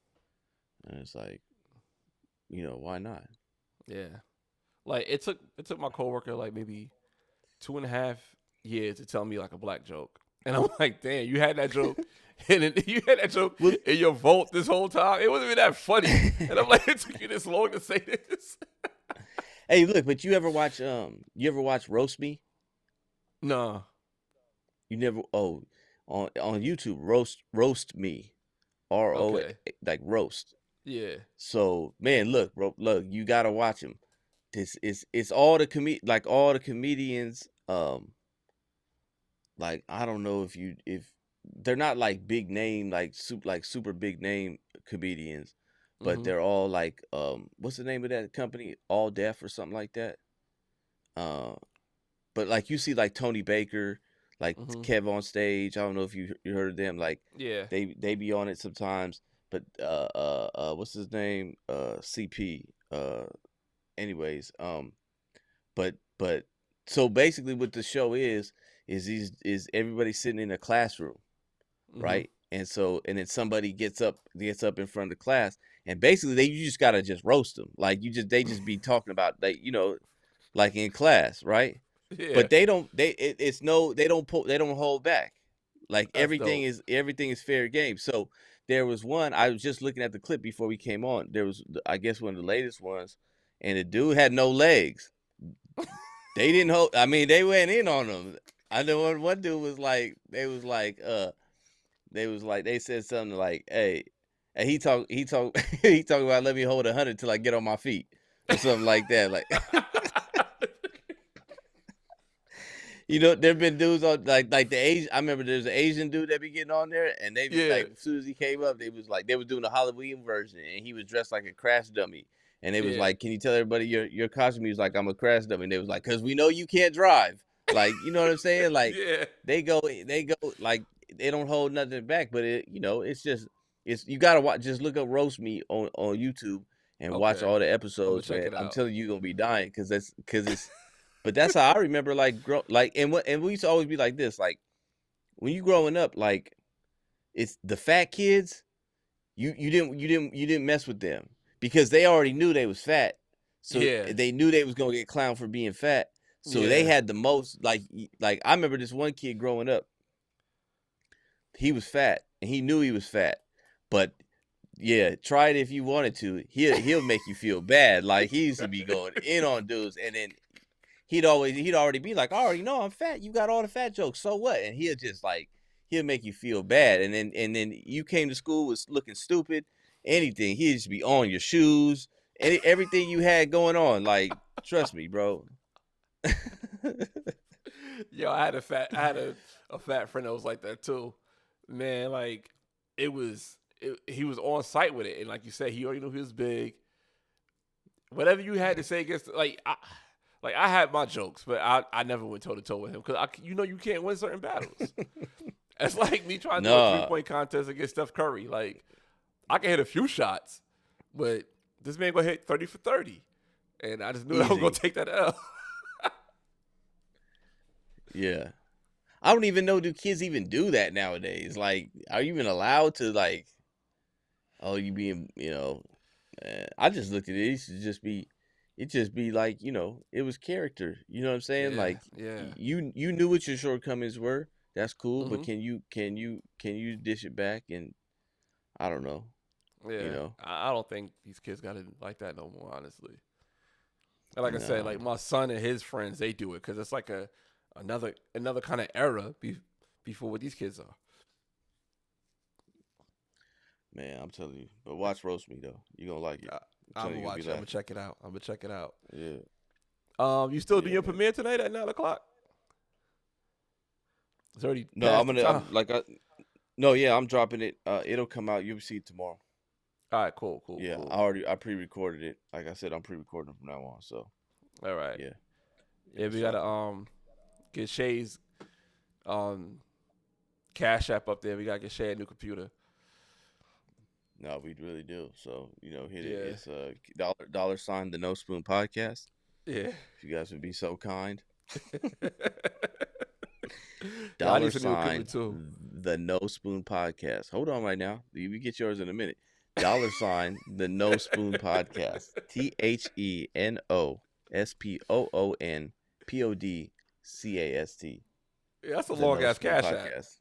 S1: and it's like, why not?
S2: yeah. Like it took my coworker like maybe 2.5 years to tell me like a black joke, and I'm like, damn, you had that joke, and you had that joke
S1: Well,
S2: in your vault this whole time. It wasn't even that funny, and I'm like, it took you this long to say this.
S1: hey, look, but you ever watch Roast Me?
S2: No,
S1: You never on YouTube roast me
S2: okay,
S1: like roast.
S2: yeah,
S1: So man, look, bro, look, you gotta watch him. This is it's all the comedians. Like I don't know if they're not like big name super big name comedians, but
S2: mhm,
S1: they're all like what's the name of that company? All Deaf or something like that. Uh, but like you see like Tony Baker, like
S2: mhm,
S1: Kev on stage. I don't know if you heard of them. Like
S2: yeah,
S1: they be on it sometimes. But what's his name? CP. Anyways, but so basically what the show is everybody sitting in a classroom,
S2: mhm,
S1: right? And then somebody gets up in front of the class, and basically you just gotta just roast them. Like they just be talking about like in class, right?
S2: yeah.
S1: But they don't it's no they don't hold back. Like
S2: That's dope.
S1: everything is fair game. So there was one I was just looking at the clip before we came on. There was I guess one of the latest ones, and the dude had no legs. They didn't hold. I mean, they went in on him. I know one dude was like, they said something like, "Hey," and he talk he talking about let me hold 100 till I get on my feet or something like that. Like, there've been dudes on like the Asian. I remember there's an Asian dude that be getting on there, and they be
S2: Yeah,
S1: like, as soon as he came up, they was doing a Halloween version, and he was dressed like a crash dummy, and they was
S2: yeah,
S1: like, "Can you tell everybody your costume?" He was like, "I'm a crash dummy," and they was like, "Cause we know you can't drive." Like, you know what I'm saying? Like,
S2: yeah.
S1: they go like they don't hold nothing back, but it's just you gotta watch. Just look up roast me on YouTube and watch
S2: Okay,
S1: all the
S2: I'm gonna
S1: episodes,
S2: check
S1: man.
S2: it
S1: I'm
S2: out.
S1: telling you, you're gonna be dying because it's but that's how I remember and we used to always be like this, like when you growing up, like it's the fat kids, you didn't mess with them because they already knew they was fat. So
S2: Yeah.
S1: they knew they was gonna get clowned for being fat. So they
S2: Yeah.
S1: had the most like I remember this one kid growing up. He was fat and he knew he was fat, but yeah, try it if you wanted to. He'll make you feel bad. Like he used to be going in on dudes, and then he'd already be like, I already know I'm fat. You got all the fat jokes. So what? And he'll just like he'll make you feel bad. And then you came to school was looking stupid. Anything. He'd just be on your shoes. Everything you had going on. Like, trust me, bro.
S2: Yo, I had a fat friend that was like that too. Man, like he was on site with it, and like you said, he already knew he was big. Whatever you had to say against, like I had my jokes, but I never went toe to toe with him because you can't win certain battles. It's like me trying to do a
S1: Nah.
S2: 3-point contest against Steph Curry. Like I can hit a few shots, but this man gonna hit 30 for 30, and I just knew I was gonna
S1: Easy.
S2: take that L.
S1: Yeah. I don't even know, do kids even do that nowadays? Like, are you even allowed to like, oh, you being, I just looked at it. It should just be, it just be like, it was character. You know what I'm saying?
S2: Yeah,
S1: Like,
S2: yeah.
S1: you knew what your shortcomings were. That's cool, but
S2: Hmm.
S1: can you dish it back? And I don't know. You
S2: Yeah,
S1: know,
S2: I don't think these kids got it like that no more, honestly. And like I said,
S1: nah,
S2: like my son and his friends, they do it because it's like another kind of era before what these kids are.
S1: man, I'm telling you. But watch roast me though. You gonna like it.
S2: I,
S1: I'm
S2: I'm
S1: telling
S2: gonna
S1: you, you'll be
S2: watch it. I'm gonna
S1: laughing.
S2: check it out. I'm gonna check it out.
S1: Yeah,
S2: You still do
S1: yeah,
S2: your
S1: man.
S2: premiere tonight at 9 o'clock? It's already
S1: No,
S2: past the time.
S1: no, yeah, I'm dropping it. It'll come out. You'll see it tomorrow.
S2: All right, cool, cool,
S1: Yeah,
S2: cool.
S1: I pre-recorded it. Like I said, I'm pre-recording from now on. So
S2: All right.
S1: yeah, yeah,
S2: Yeah,
S1: it's
S2: we gotta
S1: dropping.
S2: get Shay's um Cash App up there. We gotta get Shay a new computer.
S1: No, we really do. So hit it.
S2: Yeah,
S1: It's dollar sign the No Spoon Podcast.
S2: yeah.
S1: If you guys would be so kind.
S2: Yeah, I
S1: Dollar
S2: need some new equipment
S1: sign
S2: too.
S1: the No Spoon Podcast. Hold on right now. We get yours in a minute. Dollar sign the No Spoon Podcast. THENOSPOONPODCAST.
S2: Yeah, that's a
S1: The
S2: long
S1: No
S2: ass
S1: Spoon
S2: Cash App.
S1: Podcast.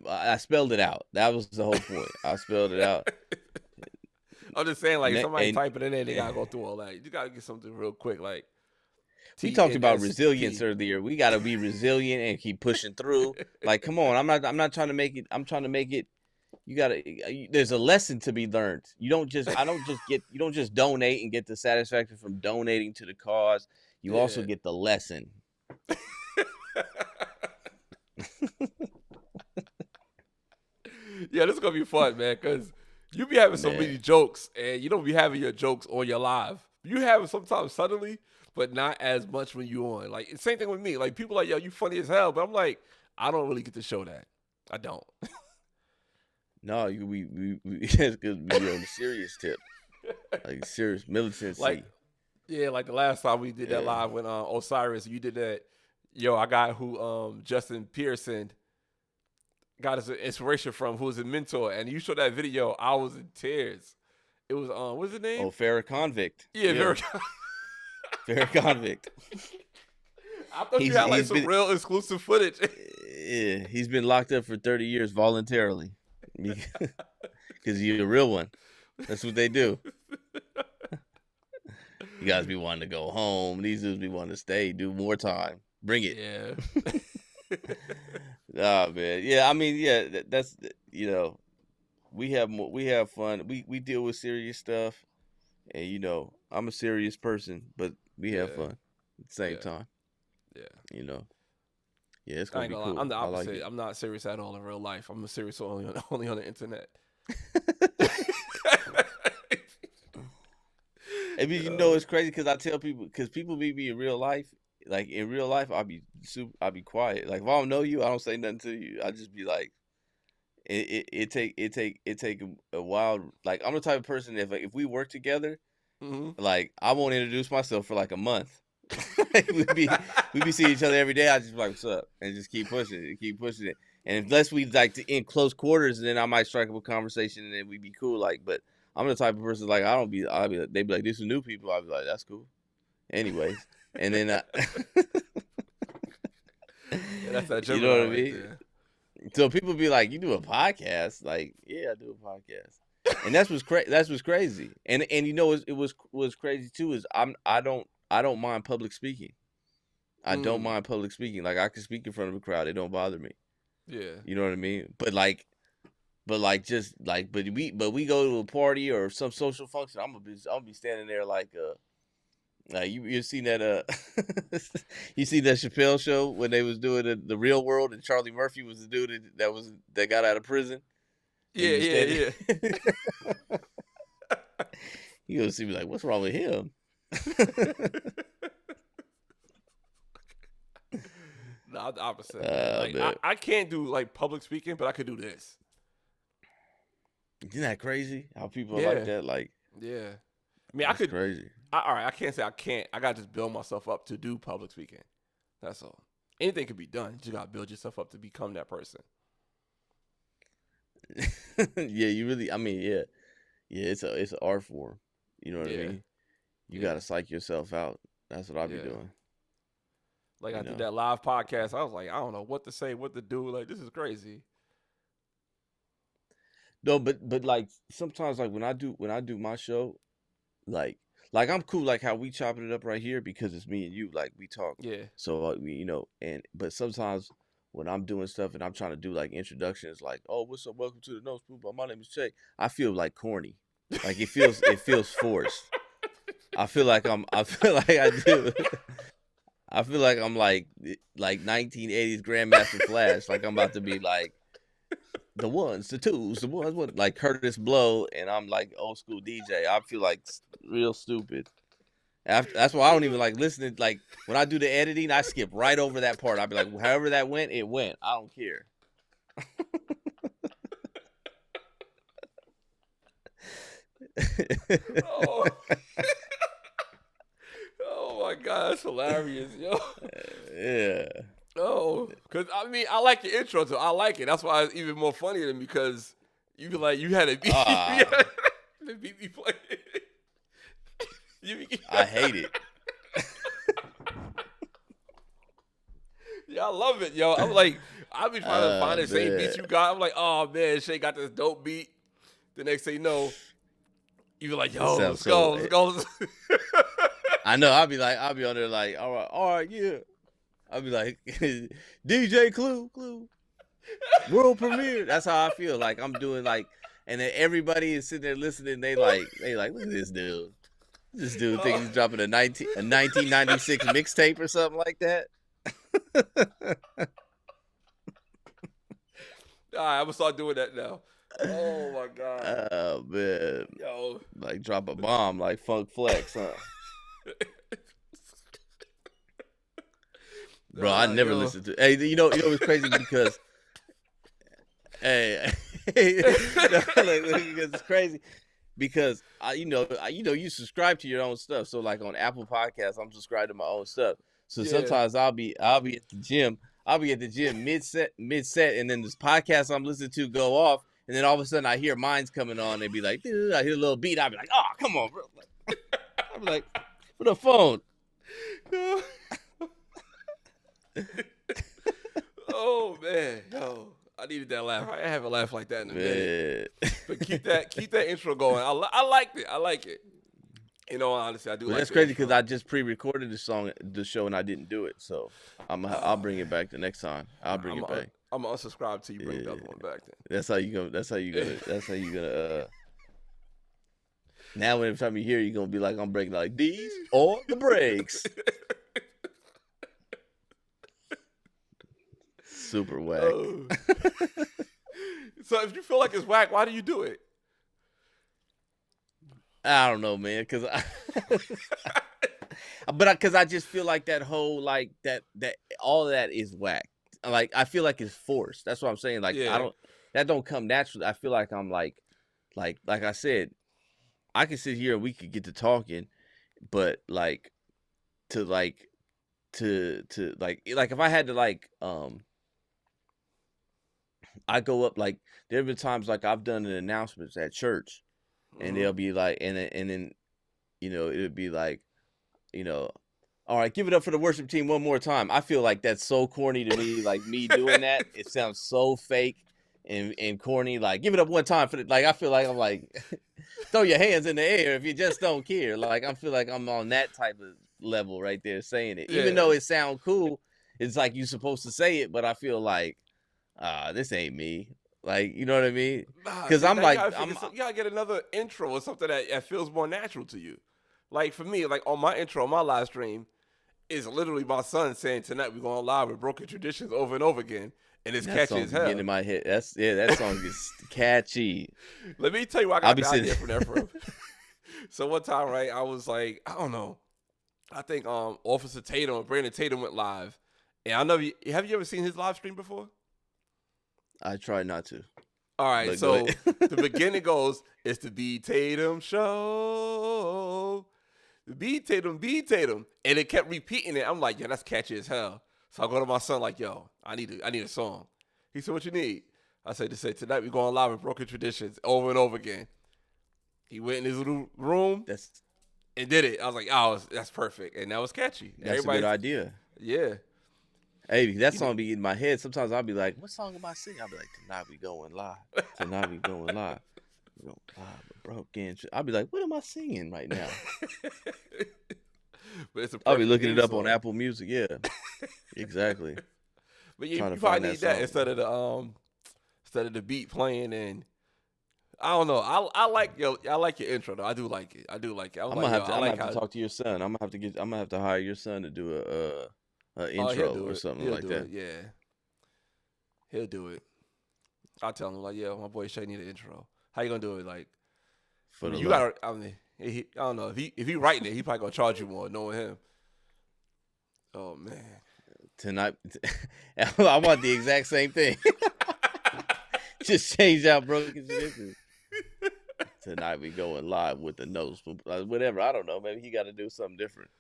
S1: I spelled it out. That was the whole point. I spelled it out.
S2: I'm just saying, like, if somebody
S1: And
S2: type it in there, they gotta go through all that. You gotta get something real quick, like
S1: we talked about resilience
S2: TNSP.
S1: earlier. We got to be resilient and keep pushing through. Like, come on. I'm not trying to make it. I'm trying to make it. You got to. There's a lesson to be learned. You don't just. I don't just get. You don't just donate and get the satisfaction from donating to the cause. You also
S2: Yeah.
S1: get the lesson.
S2: Yeah, this is gonna be fun, man, because you be having so
S1: Man,
S2: many jokes, and you don't be having your jokes on your live. You have it sometimes suddenly, but not as much when you on. Like same thing with me. Like people like, yo, you funny as hell, but I'm like, I don't really get to show that. I don't.
S1: no, we it's because we on the serious tip, like serious militancy.
S2: Like, yeah, like the last time we did that
S1: Yeah.
S2: live when Osiris, you did that. Yo, I got who Justin Pearson got his inspiration from, who was a mentor, and you showed that video. I was in tears. It was what's his name?
S1: Oh, Farrah Convict.
S2: Yeah,
S1: Yeah,
S2: very.
S1: Farrah Convict.
S2: I thought you
S1: He's
S2: had like
S1: he's
S2: some
S1: been
S2: real exclusive footage.
S1: yeah, he's been locked up for 30 years voluntarily because you're a real one. That's what they do. You guys be wanting to go home. These dudes be wanting to stay, do more time. Bring it.
S2: Yeah.
S1: Ah, man. Yeah, I mean, yeah, that's we have fun. We deal with serious stuff, and I'm a serious person, but we have
S2: Yeah.
S1: fun at the same
S2: Yeah.
S1: time.
S2: Yeah.
S1: You know, yeah, it's
S2: I
S1: gonna
S2: ain't
S1: be
S2: gonna lie. I'm
S1: cool.
S2: the
S1: I like
S2: opposite.
S1: it.
S2: I'm not serious at all in real life. I'm serious only on the internet.
S1: I mean, it's crazy because I tell people because people meet me in real life. Like in real life, I'll be quiet. Like if I don't know you, I don't say nothing to you. I just be like, it take a while. Like I'm the type of person if we work together,
S2: Hmm.
S1: like I won't introduce myself for like a month. Like, we be seeing each other every day. I just be like, what's up, and just keep pushing it, keep pushing it. And unless we like in close quarters, then I might strike up a conversation and then we be cool. Like, but I'm the type of person like I'll be like, they be like, "This is new people." I'll be like, "That's cool." Anyways, and then
S2: Yeah, that's that
S1: you know
S2: Gemini
S1: what I
S2: right
S1: mean.
S2: there.
S1: So people be like, "You do a podcast?" Like, yeah, I do a podcast, and that's what's crazy. That's what's crazy. And you know, was crazy too is I don't mind public speaking. I don't
S2: Mm,
S1: mind public speaking. Like I can speak in front of a crowd. It don't bother me.
S2: yeah.
S1: You know what I mean? But we go to a party or some social function. I'm gonna be standing there like you seen that you see that Chappelle show when they was doing the Real World and Charlie Murphy was the dude that got out of prison and he
S2: Yeah,
S1: was
S2: yeah,
S1: standing.
S2: yeah.
S1: You gonna see me like, what's wrong with him?
S2: No, I'm the opposite, man. Like
S1: Man,
S2: I can't do like public speaking, but I could do this.
S1: isn't that crazy? How people are like
S2: Yeah,
S1: that? Like
S2: yeah. I mean, I
S1: that's
S2: could.
S1: crazy.
S2: All right, I can't say I can't. I gotta just build myself up to do public speaking. That's all. Anything can be done. You just gotta build yourself up to become that person.
S1: Yeah, you really. I mean, yeah, yeah. It's an art form. You know what I
S2: Yeah,
S1: mean? You
S2: yeah,
S1: gotta psych yourself out. That's what I be
S2: yeah.
S1: doing.
S2: Like
S1: You
S2: I did
S1: know.
S2: that live podcast. I was like, I don't know what to say, what to do. Like this is crazy.
S1: No, but like sometimes like when I do my show, like I'm cool like how we chopping it up right here because it's me and you like we talk.
S2: Yeah,
S1: So we you know and but sometimes when I'm doing stuff and I'm trying to do like introductions like oh what's up welcome to the No Spoon Bar. My name is Jay. I feel like corny. Like it feels forced. I feel like I do. I feel like I'm like 1980s Grandmaster Flash. Like I'm about to be like the ones, the twos, the ones, what like Curtis Blow, and I'm like old school DJ. I feel like real stupid. That's why I don't even like listening. Like when I do the editing, I skip right over that part. I'd be like, however that went, it went. I don't care.
S2: oh, oh my god, that's hilarious, yo.
S1: Yeah.
S2: Oh, because I mean, I like your intro, so I like it. That's why it's even more funny to me because you be like, you had to be, you
S1: Ah,
S2: had to beat me playing. You be,
S1: I hate it.
S2: yeah, I love it, yo. I'm like, I be trying to find the same
S1: Man,
S2: beat you got. I'm like, oh man, Shay got this dope beat. The next thing you know, you be like,
S1: it
S2: yo,
S1: sounds
S2: let's go, let's go.
S1: I know. I'll be on there like, all right, yeah. I'll be like, DJ Clue, world premiere. That's how I feel. Like I'm doing like, and then everybody is sitting there listening. They like, look at this dude. This dude thinks he's dropping a 1996 mixtape or something like that.
S2: All right, I'm gonna start doing that now. Oh my god,
S1: Oh man,
S2: yo.
S1: like drop a bomb like Funk Flex, huh? Bro, I never
S2: Yo.
S1: listened to. Hey, you know what's crazy because hey, because it's crazy because you subscribe to your own stuff. So like on Apple Podcasts, I'm subscribed to my own stuff. So
S2: Yeah.
S1: sometimes I'll be at the gym. I'll be at the gym mid set, and then this podcast I'm listening to go off, and then all of a sudden I hear mine's coming on. They be like, dude, I hear a little beat. I'll be like, oh, come on, bro. I'll be like, for the phone.
S2: Oh man, yo, I needed that laugh. I haven't laughed like that in a minute.
S1: Man.
S2: But keep that intro going. I liked it. I like it. You know, honestly, I do
S1: But
S2: like
S1: that's
S2: the
S1: crazy because
S2: intro.
S1: I just pre-recorded the show, and I didn't do it. So I'll
S2: Oh
S1: bring it
S2: man,
S1: back the next time. I'll bring it back.
S2: I'm gonna unsubscribe till you bring the
S1: Yeah.
S2: other one back.
S1: That's how you go.
S2: Then.
S1: That's how you gonna. Now, every time you hear, you're gonna be like, I'm breaking like these or the brakes. Super whack.
S2: Oh. So if you feel like it's whack, why do you do it?
S1: I don't know, man, because because I just feel like that whole like that all of that is whack. Like I feel like it's forced. That's what I'm saying. Like I
S2: Yeah,
S1: don't that don't come naturally. I feel like I'm like I said, I could sit here and we could get to talking, but like to like to like if I had to I go up like there have been times like I've done an announcements at church and
S2: Mm-hmm.
S1: they'll be like, and then it would be like, you know, all right, give it up for the worship team one more time. I feel like that's so corny to me. Like me doing that, it sounds so fake and corny. Like give it up one time for the, like I feel like I'm like throw your hands in the air if you just don't care. Like I feel like I'm on that type of level right there saying it. Even
S2: Yeah.
S1: though it sounds cool, it's like you're supposed to say it, but I feel like this ain't me. Like, you know what I mean?
S2: Nah,
S1: Cuz
S2: see,
S1: I'm
S2: now you
S1: like
S2: gotta figure some, you gotta get another intro or something that feels more natural to you. Like for me, like on my intro, on my live stream, is literally my son saying tonight we're going live with Broken Traditions over and over again, and it's
S1: that
S2: catchy
S1: song
S2: as
S1: be getting
S2: hell.
S1: in my head. That song is catchy.
S2: Let me tell you where I
S1: I'll
S2: got
S1: be
S2: the
S1: sitting
S2: idea from that from. So one time, right, I was like, I don't know, I think Officer Tatum, Brandon Tatum went live, and I know have you ever seen his live stream before?
S1: I try not to.
S2: All right,
S1: But go
S2: so
S1: ahead.
S2: the beginning goes, "It's the B Tatum show." B Tatum, and it kept repeating it. I'm like, yeah, that's catchy as hell. So I go to my son like, yo, I need a song. He said, what you need? I said, to say tonight we going live with Broken Traditions over and over again. He went in his little room
S1: That's
S2: and did it. I was like, oh, that's perfect, and that was catchy.
S1: that's a good
S2: Everybody's,
S1: idea.
S2: yeah,
S1: Hey, that
S2: you know,
S1: song be in my head. Sometimes I'll be like, what song am I singing? I'll be like, tonight we going live. Tonight we going live. We going live with broken. I'll be like, what am I singing right now?
S2: but it's a
S1: I'll be
S2: perfect
S1: looking it
S2: theme
S1: up on
S2: song.
S1: Apple Music. Yeah, exactly.
S2: But
S1: Trying to
S2: you
S1: find
S2: probably
S1: that
S2: need that
S1: song.
S2: instead of the beat playing and I don't know. I like your intro though. I do like it. I do like it. I was like, yo, I
S1: I'm gonna
S2: like
S1: have to
S2: how.
S1: talk to your son. I'm gonna have to hire your son to do a
S2: Oh, he'll
S1: intro
S2: do
S1: or
S2: it.
S1: something
S2: He'll
S1: like
S2: do
S1: that
S2: it. Yeah, he'll do it. I'll tell him like, yo, my boy Shay need an intro. How you gonna do it? Like, I
S1: for the
S2: mean, you
S1: love.
S2: gotta. I mean, I don't know if he writing it, he probably gonna charge you more knowing him. Oh man.
S1: Tonight. I want the exact same thing. Just change out broken traditions. Tonight we going live with the notes, whatever. I don't know. Maybe he got to do something different.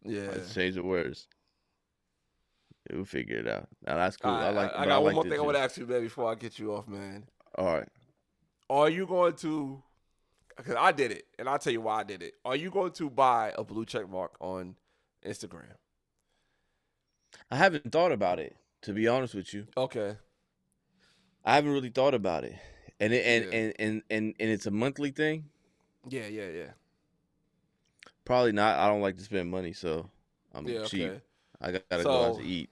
S2: Yeah.
S1: Let's change the words. We'll figure it out. Now that's cool.
S2: I
S1: But I
S2: got one
S1: like
S2: more
S1: that
S2: thing I want
S1: too.
S2: to ask you, man, before I get you off, man.
S1: All right.
S2: Are you going to? Because I did it, and I'll tell you why I did it. Are you going to buy a blue check mark on Instagram?
S1: I haven't thought about it, to be honest with you.
S2: Okay.
S1: I haven't really thought about it, and
S2: Yeah.
S1: it's a monthly thing.
S2: Yeah. Yeah. Yeah.
S1: Probably not. I don't like to spend money, so I'm
S2: Yeah.
S1: cheap.
S2: Okay.
S1: I gotta go out
S2: So,
S1: to eat.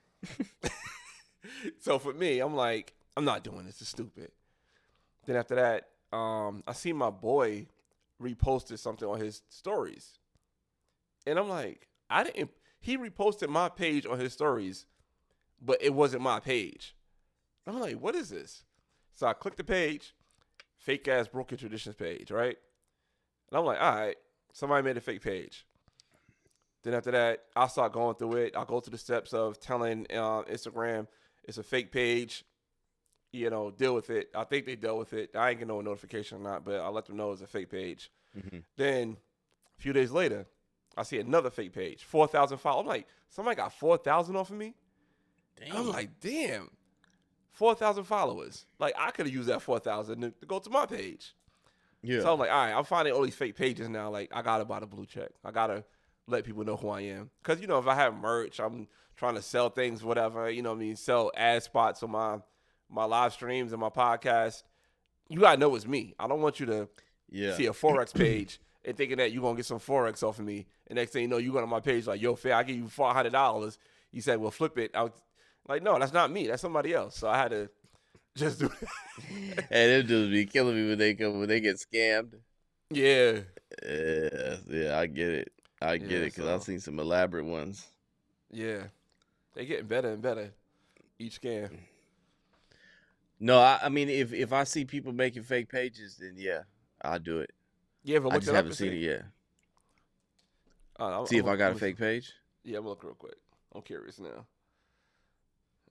S2: so for me, I'm like, I'm not doing this. It's stupid. Then after that, I see my boy reposted something on his stories, and I'm like, I didn't. He reposted my page on his stories, but it wasn't my page. I'm like, what is this? So I clicked the page, fake ass Broken Traditions page, right? And I'm like, all right, somebody made a fake page. Then after that, I'll start going through it. I'll go through the steps of telling Instagram it's a fake page. Deal with it. I think they dealt with it. I ain't getting no notification or not, but I'll let them know it's a fake page.
S1: Hmm.
S2: Then a few days later, I see another fake page, 4,000 followers. I'm like, somebody got 4,000 off of me? I'm
S1: Damn.
S2: like, damn, 4,000 followers. Like, I could have used that 4,000 to go to my page.
S1: Yeah.
S2: So I'm like, all right, I'm finding all these fake pages now. Like, I gotta buy the blue check. I gotta let people know who I am. Cause if I have merch, I'm trying to sell things, whatever. What I mean, sell ad spots on my live streams and my podcast. You gotta know it's me. I don't want you to
S1: Yeah.
S2: see a forex page and thinking that you're gonna get some forex off of me. And next thing you know, you go on my page like, yo, fair, I give you $400. You said, well, flip it. I was like, no, that's not me. That's somebody else. So I had to just do it.
S1: Hey, them dudes be killing me when they get scammed.
S2: Yeah.
S1: Yeah, I get it. I get
S2: Yeah.
S1: it because I've
S2: So
S1: seen some elaborate ones.
S2: yeah, they getting better and better each scam.
S1: No, I mean if I see people making fake pages, then yeah, I'll do it.
S2: You ever
S1: I
S2: looked
S1: just
S2: it up
S1: haven't
S2: and
S1: seen it
S2: see?
S1: yet.
S2: I'm,
S1: See
S2: I'm,
S1: if I got a
S2: I'm,
S1: fake page.
S2: yeah, I'm gonna look real quick. I'm curious now.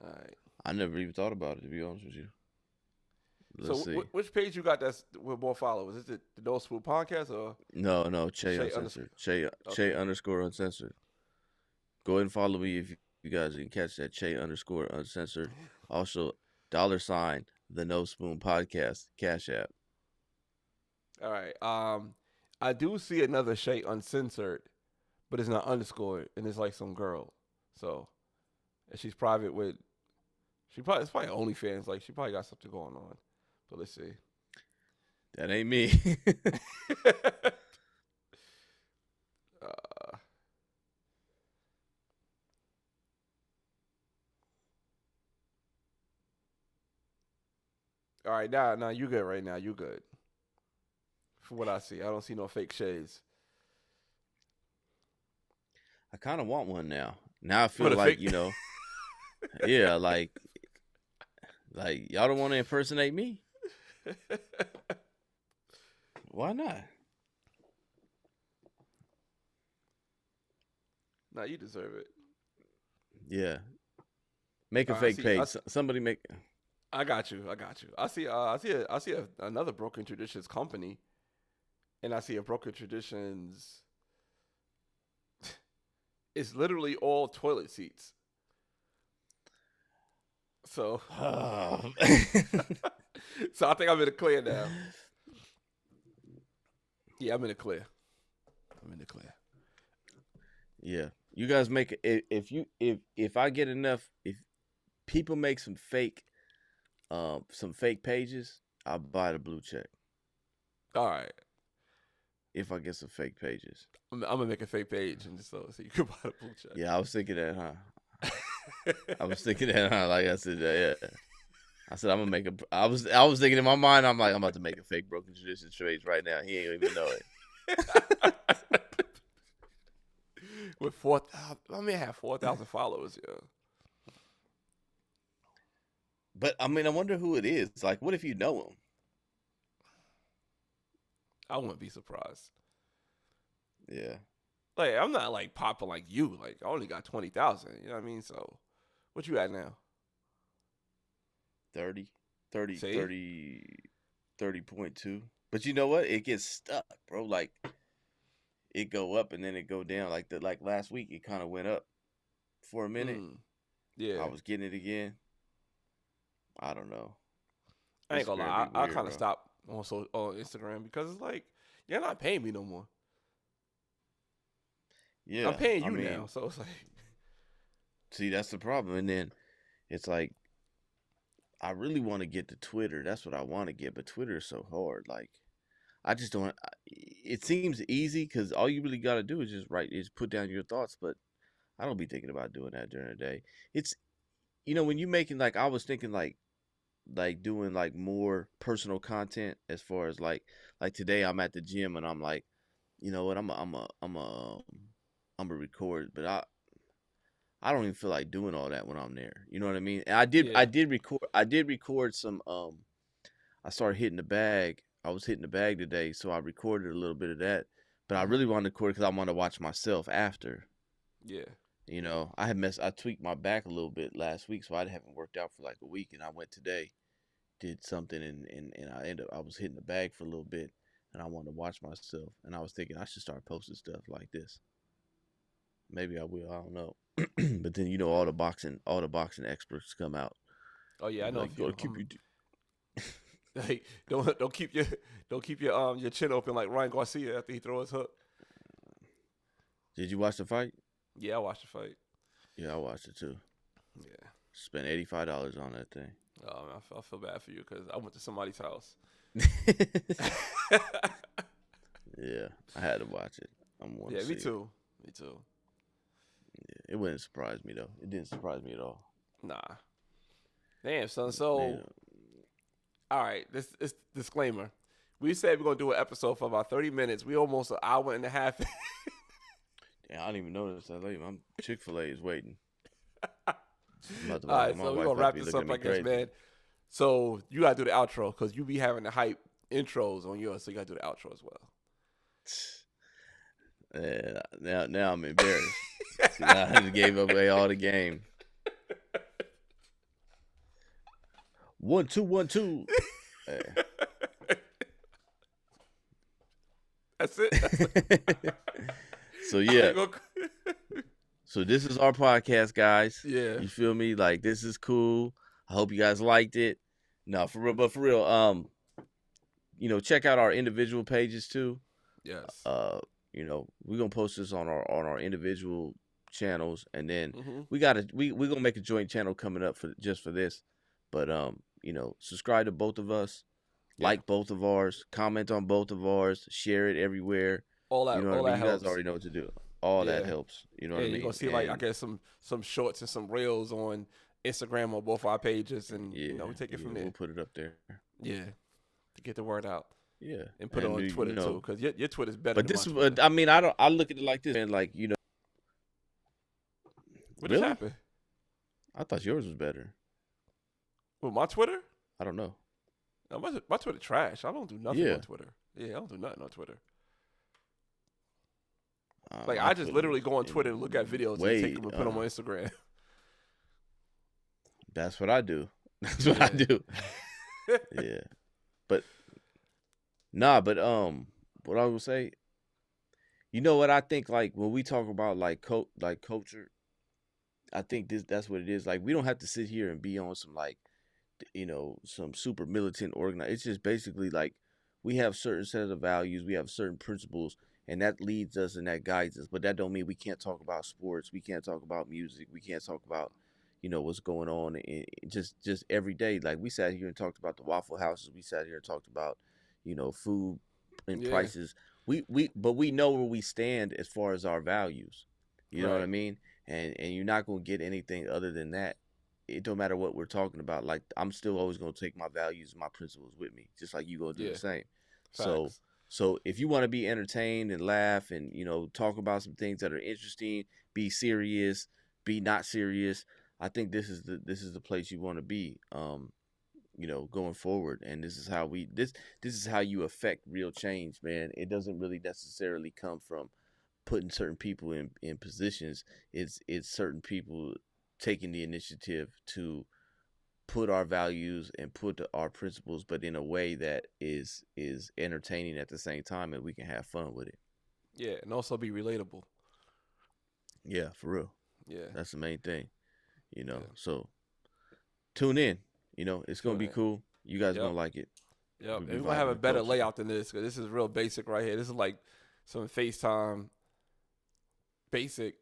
S2: All right.
S1: I never even thought about it, to be honest with you.
S2: So
S1: Let's see.
S2: which page you got that's with more followers? Is it the No Swoop podcast or
S1: No, Che
S2: Shay
S1: Uncensored.
S2: Okay.
S1: Che underscore uncensored. Go ahead and follow me if you guys can catch that Che underscore uncensored. Also, $ the No Spoon Podcast Cash App.
S2: All right. I do see another Shay uncensored, but it's not underscored, and it's like some girl. So, and she's private with. It's probably OnlyFans. Like she probably got something going on. But let's see.
S1: That ain't me.
S2: uh, all right, now you good right now. You good. From what I see, I don't see no fake shades.
S1: I kind of want one now. Now I feel
S2: What a
S1: like
S2: fake.
S1: yeah, y'all don't want to impersonate me. Why not?
S2: Nah, you deserve it.
S1: Yeah, make a
S2: All right,
S1: fake page. Somebody make.
S2: I got you. I see another Broken Traditions company, and I see a Broken Traditions. It's literally all toilet seats. So, so I think I'm in the clear now. Yeah, I'm in the clear.
S1: Yeah, you guys make if I get enough, if people make some fake pages, I'll buy the blue check.
S2: All right,
S1: If I get some fake pages.
S2: I'm gonna make a fake page and just so you can buy the blue check.
S1: Yeah, I was thinking that, huh? I was thinking that, huh? Like I said, yeah. I said I'm gonna make a. I was thinking in my mind, I'm like, I'm about to make a fake Broken Traditions page right now. He ain't even know it.
S2: With 4,000, I mean, I have 4,000 followers. Yeah.
S1: But I mean, I wonder who it is. Like, what if you know him?
S2: I wouldn't be surprised.
S1: Yeah.
S2: Like, I'm not like popping like you. Like, I only got 20,000. You know what I mean? So, what you at now?
S1: 30,
S2: See?
S1: 30.2. But you know what? It gets stuck, bro. Like it go up and then it go down. Like last week, it kind of went up for a minute.
S2: Yeah.
S1: I was getting it again. I don't know.
S2: I ain't gonna lie.
S1: Be
S2: I
S1: weird,
S2: kind of
S1: bro.
S2: stopped on Instagram because it's like you're not paying me no more. I'm
S1: Yeah,
S2: paying
S1: I
S2: you
S1: mean,
S2: now, so it's like,
S1: see, that's the problem. And then it's like I really want to get to Twitter. That's what I want to get, but Twitter is so hard. Like I just don't. It seems easy because all you really got to do is just put down your thoughts. But I don't be thinking about doing that during the day. It's when you making like I was thinking like doing like more personal content as far as like today I'm at the gym and I'm like, you know what, I'm a record, but I don't even feel like doing all that when I'm there. You know what I mean? And
S2: yeah.
S1: I did record some I started hitting the bag. I was hitting the bag today, so I recorded a little bit of that. But I really wanted to record because I want to watch myself after.
S2: Yeah.
S1: I tweaked my back a little bit last week, so I haven't worked out for like a week, and I went today, did something, and I was hitting the bag for a little bit, and I wanted to watch myself, and I was thinking I should start posting stuff like this. Maybe I will. I don't know. But then all the boxing experts come out.
S2: Oh yeah,
S1: They
S2: I
S1: be
S2: know a
S1: like, "Gotta
S2: few.
S1: keep you."
S2: Like, don't keep your chin open like Ryan Garcia after he throw his hook.
S1: Did you watch the fight?
S2: Yeah, I watched the fight.
S1: Yeah, I watched it too.
S2: Yeah.
S1: Spent $85 on that thing.
S2: Oh, man, I feel bad for you because I went to somebody's house.
S1: Yeah, I had to watch it. I'm want
S2: Yeah,
S1: to
S2: me
S1: see it.
S2: too. Me too.
S1: Yeah, it wouldn't surprise me though. It didn't surprise me at all.
S2: Nah. Damn, son.
S1: They,
S2: So, all right. This disclaimer. We said we're gonna do an episode for about 30 minutes. We almost an hour and a half.
S1: yeah, I didn't even notice that late. I'm Chick-fil-A is waiting.
S2: All right,
S1: My
S2: so we're
S1: wife
S2: gonna
S1: about to
S2: wrap
S1: be
S2: this
S1: looking
S2: up,
S1: at me
S2: I guess,
S1: crazy.
S2: man. So you gotta do the outro because you be having the hype intros on yours, so you gotta do the outro as well.
S1: Now I'm embarrassed. See, now I just gave away all the game. 1 2 1 2. Hey.
S2: That's it.
S1: So yeah. So this is our podcast, guys.
S2: Yeah.
S1: You feel me? Like this is cool. I hope you guys liked it. No, for real, but for real, check out our individual pages too.
S2: Yes.
S1: Uh, we're gonna post this on our individual channels, and then
S2: Mhm.
S1: we're gonna make a joint channel coming up for this. But subscribe to both of us,
S2: Yeah.
S1: like both of ours, comment on both of ours, share it everywhere. You know what I
S2: All
S1: mean?
S2: that
S1: You guys
S2: helps.
S1: already know what to do. All that
S2: Yeah.
S1: helps. You know what
S2: Yeah,
S1: I
S2: you're gonna
S1: mean?
S2: see like I
S1: And
S2: guess some shorts and some reels on Instagram on both our pages, and
S1: yeah,
S2: we take it from
S1: we'll
S2: there.
S1: put it up there.
S2: Yeah, to get the word out
S1: Yeah,
S2: and put it
S1: and
S2: on Twitter too, because your Twitter's better
S1: but
S2: than my
S1: this,
S2: Twitter.
S1: I mean, I look at it like this, man. Like,
S2: What just
S1: really?
S2: happened?
S1: I thought yours was better.
S2: With my Twitter?
S1: I don't know.
S2: No, my Twitter trash. I don't do nothing
S1: Yeah,
S2: on Twitter. Yeah, I don't do nothing on Twitter. Like
S1: my
S2: I just
S1: Twitter
S2: literally
S1: was
S2: go on Twitter and look at videos and take
S1: way.
S2: them and put them on Instagram.
S1: That's what I do. That's what I
S2: Yeah.
S1: do. Yeah, but nah, but what I would say, you know what I think? Like when we talk about like culture, I think that's what it is. Like we don't have to sit here and be on some like some super militant organized. It's just basically like we have certain set of values, we have certain principles, and that leads us and that guides us. But that don't mean we can't talk about sports, we can't talk about music, we can't talk about what's going on in just every day. Like we sat here and talked about the Waffle Houses, we sat here and talked about food and
S2: Yeah.
S1: prices. But we know where we stand as far as our values. You know what I
S2: Right.
S1: mean? And you're not gonna get anything other than that. It don't matter what we're talking about. Like I'm still always gonna take my values and my principles with me, just like you gonna do
S2: Yeah.
S1: the same. So
S2: Facts.
S1: so if you want to be entertained and laugh and talk about some things that are interesting, be serious, be not serious. I think this is the place you want to be. Going forward, and this is how you affect real change, man. It doesn't really necessarily come from putting certain people in positions. It's certain people taking the initiative to put our values and put our principles, but in a way that is entertaining at the same time, and we can have fun with it.
S2: Yeah, and also be relatable.
S1: Yeah, for real.
S2: Yeah.
S1: That's the main thing.
S2: Yeah.
S1: So tune in. It's gonna
S2: Tune
S1: be
S2: in.
S1: cool. You guys
S2: Yep.
S1: gonna like it.
S2: Yep.
S1: We'll be
S2: And we're gonna have
S1: vibing
S2: a
S1: with
S2: better
S1: culture.
S2: layout than this because this is real basic right here. This is like some FaceTime basic.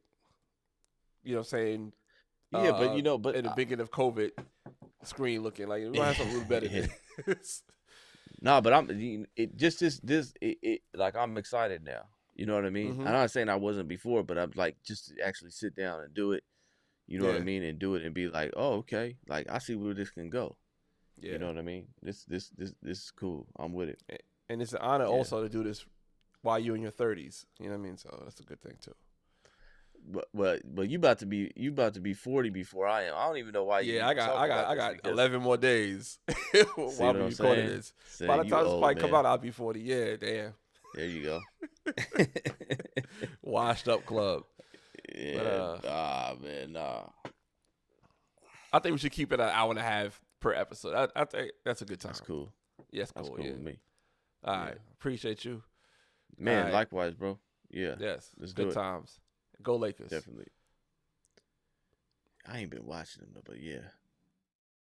S2: You know what I'm saying?
S1: Yeah, but
S2: In the beginning of COVID, screen looking like we're gonna have something a little better than this.
S1: no, but it just this like I'm excited now. You know what I mean?
S2: Mm-hmm.
S1: I'm not saying I wasn't before, but I'm like just to actually sit down and do it. You know what I
S2: Yeah.
S1: mean? And do it and be like, oh, okay, like I see where this can go. You
S2: Yeah.
S1: know what I mean? This is cool. I'm with it.
S2: And it's an honor
S1: Yeah.
S2: also to do this while you're in your 30s. You know what I mean? So that's a good thing too.
S1: But you about to be 40 before I am. I don't even know why you
S2: Yeah, I
S1: even
S2: got
S1: talk
S2: I got
S1: about
S2: I
S1: this
S2: got
S1: because
S2: 11 more days
S1: see
S2: while
S1: what
S2: we
S1: I'm
S2: recording
S1: saying?
S2: this. By
S1: Saying
S2: the
S1: you
S2: time this
S1: old
S2: probably come
S1: man.
S2: out, I'll be 40. Yeah, damn.
S1: There you go.
S2: Washed up club. But
S1: Yeah, nah, man, nah.
S2: I think we should keep it an hour and a half per episode. I think that's a good time.
S1: That's cool.
S2: Yeah, that's
S1: That's
S2: cool.
S1: cool
S2: Yeah.
S1: with me.
S2: All
S1: Yeah.
S2: right. Appreciate you. All
S1: Man,
S2: right.
S1: likewise, bro. Yeah.
S2: Yes.
S1: Let's do
S2: Good
S1: it.
S2: times. Go Lakers.
S1: Definitely. I ain't been watching them though, but yeah.